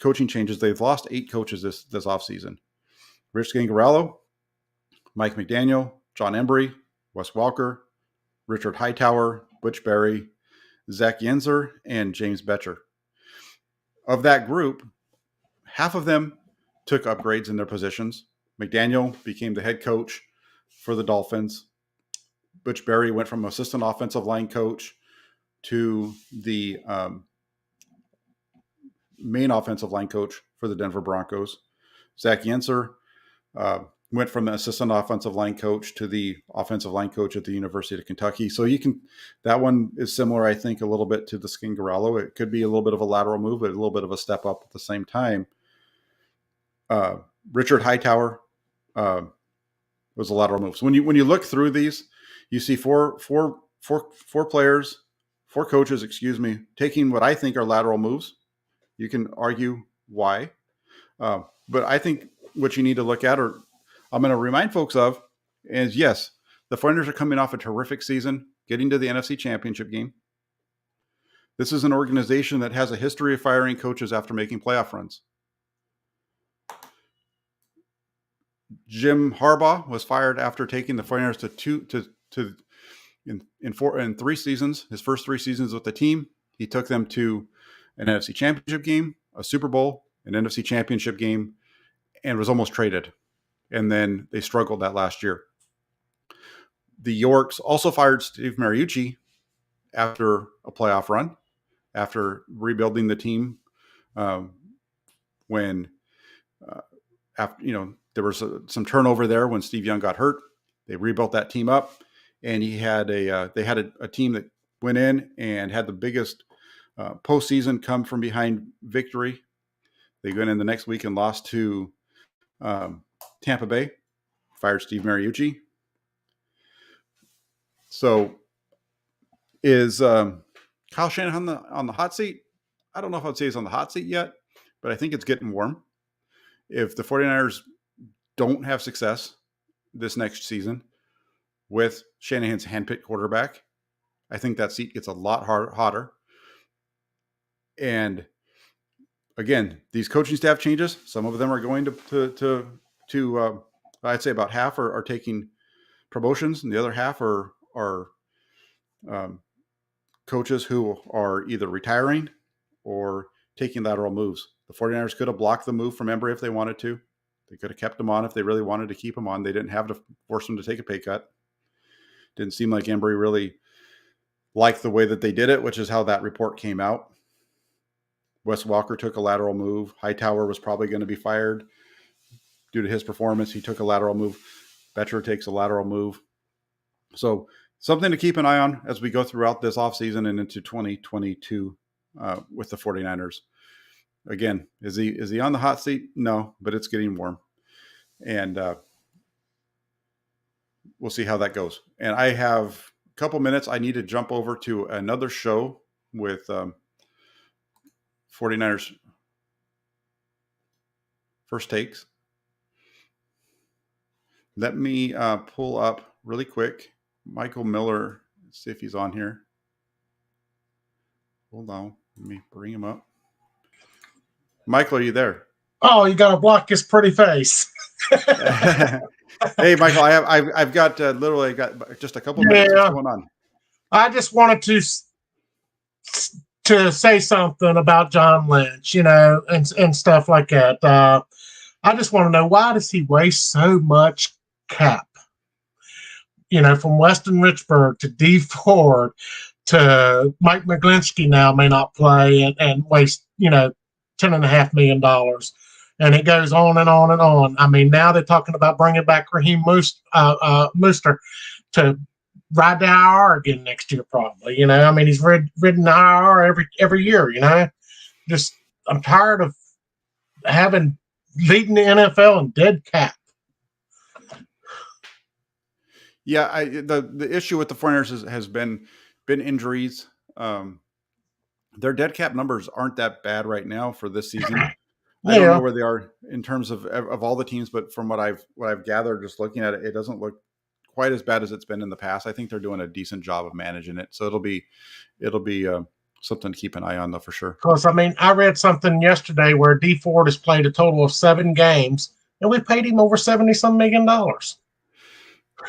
coaching changes, they've lost 8 coaches this offseason. Rich Scangarello, Mike McDaniel, John Embry, Wes Welker, Richard Hightower, Butch Berry, Zach Yenzer, and James Betcher. Of that group, half of them took upgrades in their positions. McDaniel became the head coach for the Dolphins. Butch Berry went from assistant offensive line coach to the main offensive line coach for the Denver Broncos. Zach Yenzer went from the assistant offensive line coach to the offensive line coach at the University of Kentucky. So that one is similar, I think, a little bit to the Scangarello. It could be a little bit of a lateral move, but a little bit of a step up at the same time. Richard Hightower was a lateral move. So when you look through these, you see four coaches, taking what I think are lateral moves. You can argue why, but I think what you need to look at, or I'm going to remind folks of, is yes, the 49ers are coming off a terrific season, getting to the NFC Championship game. This is an organization that has a history of firing coaches after making playoff runs. Jim Harbaugh was fired after taking the 49ers in 3 seasons. His first 3 seasons with the team, he took them to an NFC Championship game, a Super Bowl, an NFC Championship game, and was almost traded. And then they struggled that last year. The Yorks also fired Steve Mariucci after a playoff run, after rebuilding the team when there was some turnover there when Steve Young got hurt. They rebuilt that team up, and they had a team that went in and had the biggest postseason come from behind victory. They went in the next week and lost to Tampa Bay, fired Steve Mariucci. So is Kyle Shanahan on the hot seat? I don't know if I'd say he's on the hot seat yet, but I think it's getting warm. If the 49ers don't have success this next season with Shanahan's handpicked quarterback, I think that seat gets a lot hotter. And again, these coaching staff changes, some of them are going to I'd say about half are taking promotions, and the other half are coaches who are either retiring or taking lateral moves. The 49ers could have blocked the move from Embry if they wanted to. They could have kept him on if they really wanted to keep him on. They didn't have to force him to take a pay cut. Didn't seem like Embry really like the way that they did it, which is how that report came out. Wes Walker took a lateral move. Hightower was probably going to be fired due to his performance. He took a lateral move. Betcher takes a lateral move. So something to keep an eye on as we go throughout this offseason and into 2022 with the 49ers. Again, is he on the hot seat? No, but it's getting warm. And we'll see how that goes. And I have a couple minutes. I need to jump over to another show with 49ers First Takes. Let me pull up really quick Michael Miller. Let's see if he's on here. Hold on. Let me bring him up. Michael, are you there?
Oh, you got to block his pretty face.
Hey, Michael, I've got literally got just a couple minutes. What's going on?
I just wanted to say something about John Lynch, and stuff like that. I just want to know, why does he waste so much cap? From Weston Richburg to D Ford to Mike McGlinchey now may not play and waste, $10.5 million. And it goes on and on and on. I mean, now they're talking about bringing back Raheem Mostert to ride the IR again next year, probably. I mean, he's ridden IR every year. Just I'm tired of leading the NFL in dead cap.
Yeah, the issue with the 49ers has been injuries. Their dead cap numbers aren't that bad right now for this season. I don't know where they are in terms of all the teams, but from what I've gathered, just looking at it, it doesn't look quite as bad as it's been in the past. I think they're doing a decent job of managing it, so it'll be something to keep an eye on, though, for sure.
Because I read something yesterday where D Ford has played a total of 7 games, and we paid him over $70-some million.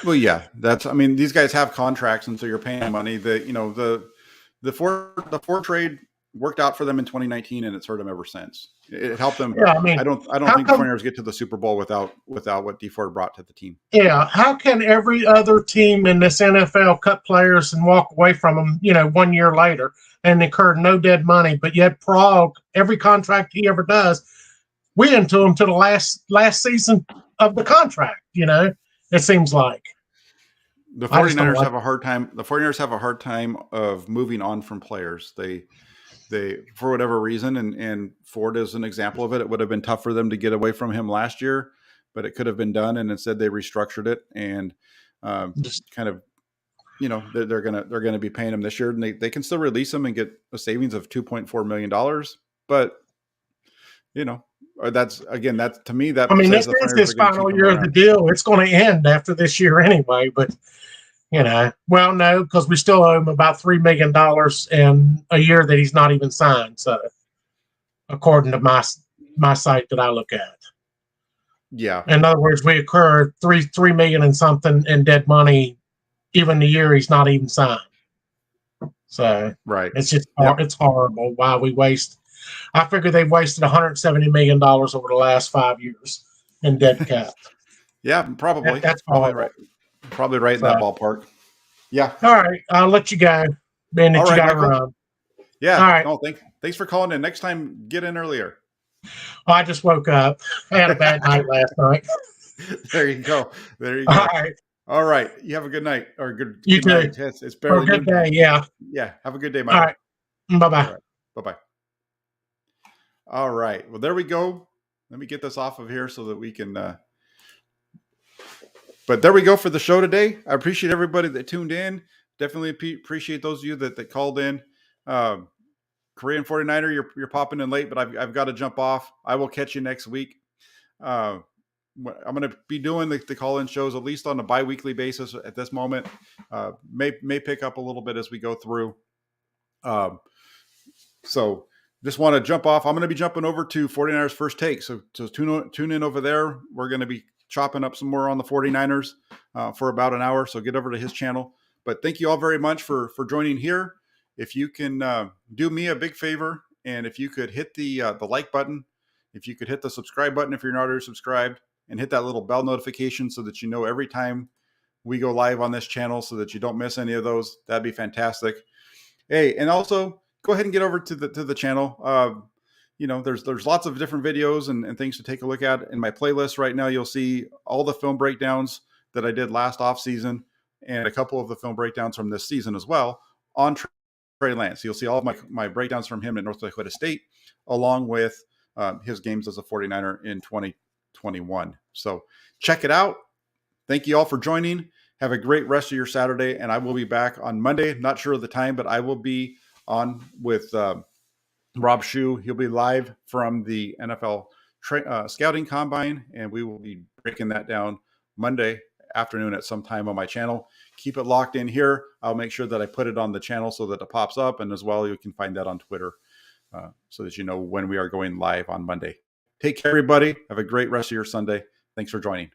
Well, yeah, these guys have contracts, and so you're paying money. The Ford trade worked out for them in 2019, and it's hurt them ever since. It helped them. Yeah, I don't think the 49ers get to the Super Bowl without what D Ford brought to the team. Yeah,
how can every other team in this NFL cut players and walk away from them, 1 year later and incur no dead money? But yet Prague, every contract he ever does, we into him to the last season of the contract. It seems like
the 49ers have a hard time. The 49ers have a hard time of moving on from players. They for whatever reason, and Ford is an example of it. It would have been tough for them to get away from him last year, but it could have been done. And instead, they restructured it and just kind of, they're gonna be paying him this year, and they can still release him and get a savings of $2.4 million. But that's to me that.
This is his final year of the deal. It's going to end after this year anyway, but. Well, no, because we still owe him about $3 million in a year that he's not even signed. So, according to my site that I look at,
yeah.
In other words, we incur $3 million and something in dead money, even the year he's not even signed. So,
right,
it's just it's horrible. Why we waste? I figure they've wasted $170 million over the last 5 years in dead cap.
Yeah, probably.
That's
probably right. Probably right in that ballpark. Yeah.
All right. I'll let you go. Man, that you got to run.
Yeah. All right. No, thanks for calling in. Next time, get in earlier.
I just woke up. I had a bad night last night.
There you go. All right. You have a good night or good.
You too.
Night. It's barely
a good day. Yeah.
Yeah. Have a good day, Mike.
All right. Bye-bye.
All right. Bye-bye. All right. Well, there we go. Let me get this off of here so that we can. But there we go for the show today. I appreciate everybody that tuned in. Definitely appreciate those of you that called in. Korean 49er, you're popping in late, but I've got to jump off. I will catch you next week. I'm going to be doing the call-in shows at least on a bi-weekly basis at this moment. May pick up a little bit as we go through. So just want to jump off. I'm going to be jumping over to 49ers First Take. So tune in over there. We're going to be chopping up some more on the 49ers for about an hour. So get over to his channel. But thank you all very much for joining here. If you can do me a big favor, and if you could hit the like button, if you could hit the subscribe button if you're not already subscribed, and hit that little bell notification so that you know every time we go live on this channel so that you don't miss any of those, that'd be fantastic. Hey, and also go ahead and get over to the channel. There's lots of different videos and things to take a look at. In my playlist right now, you'll see all the film breakdowns that I did last off season and a couple of the film breakdowns from this season as well on Trey Lance. You'll see all of my breakdowns from him at North Dakota State, along with his games as a 49er in 2021. So check it out. Thank you all for joining. Have a great rest of your Saturday, and I will be back on Monday. Not sure of the time, but I will be on with Rob Shue. He'll be live from the NFL Scouting Combine, and we will be breaking that down Monday afternoon at some time on my channel. Keep it locked in here. I'll make sure that I put it on the channel so that it pops up, and as well, you can find that on Twitter so that you know when we are going live on Monday. Take care, everybody. Have a great rest of your Sunday. Thanks for joining.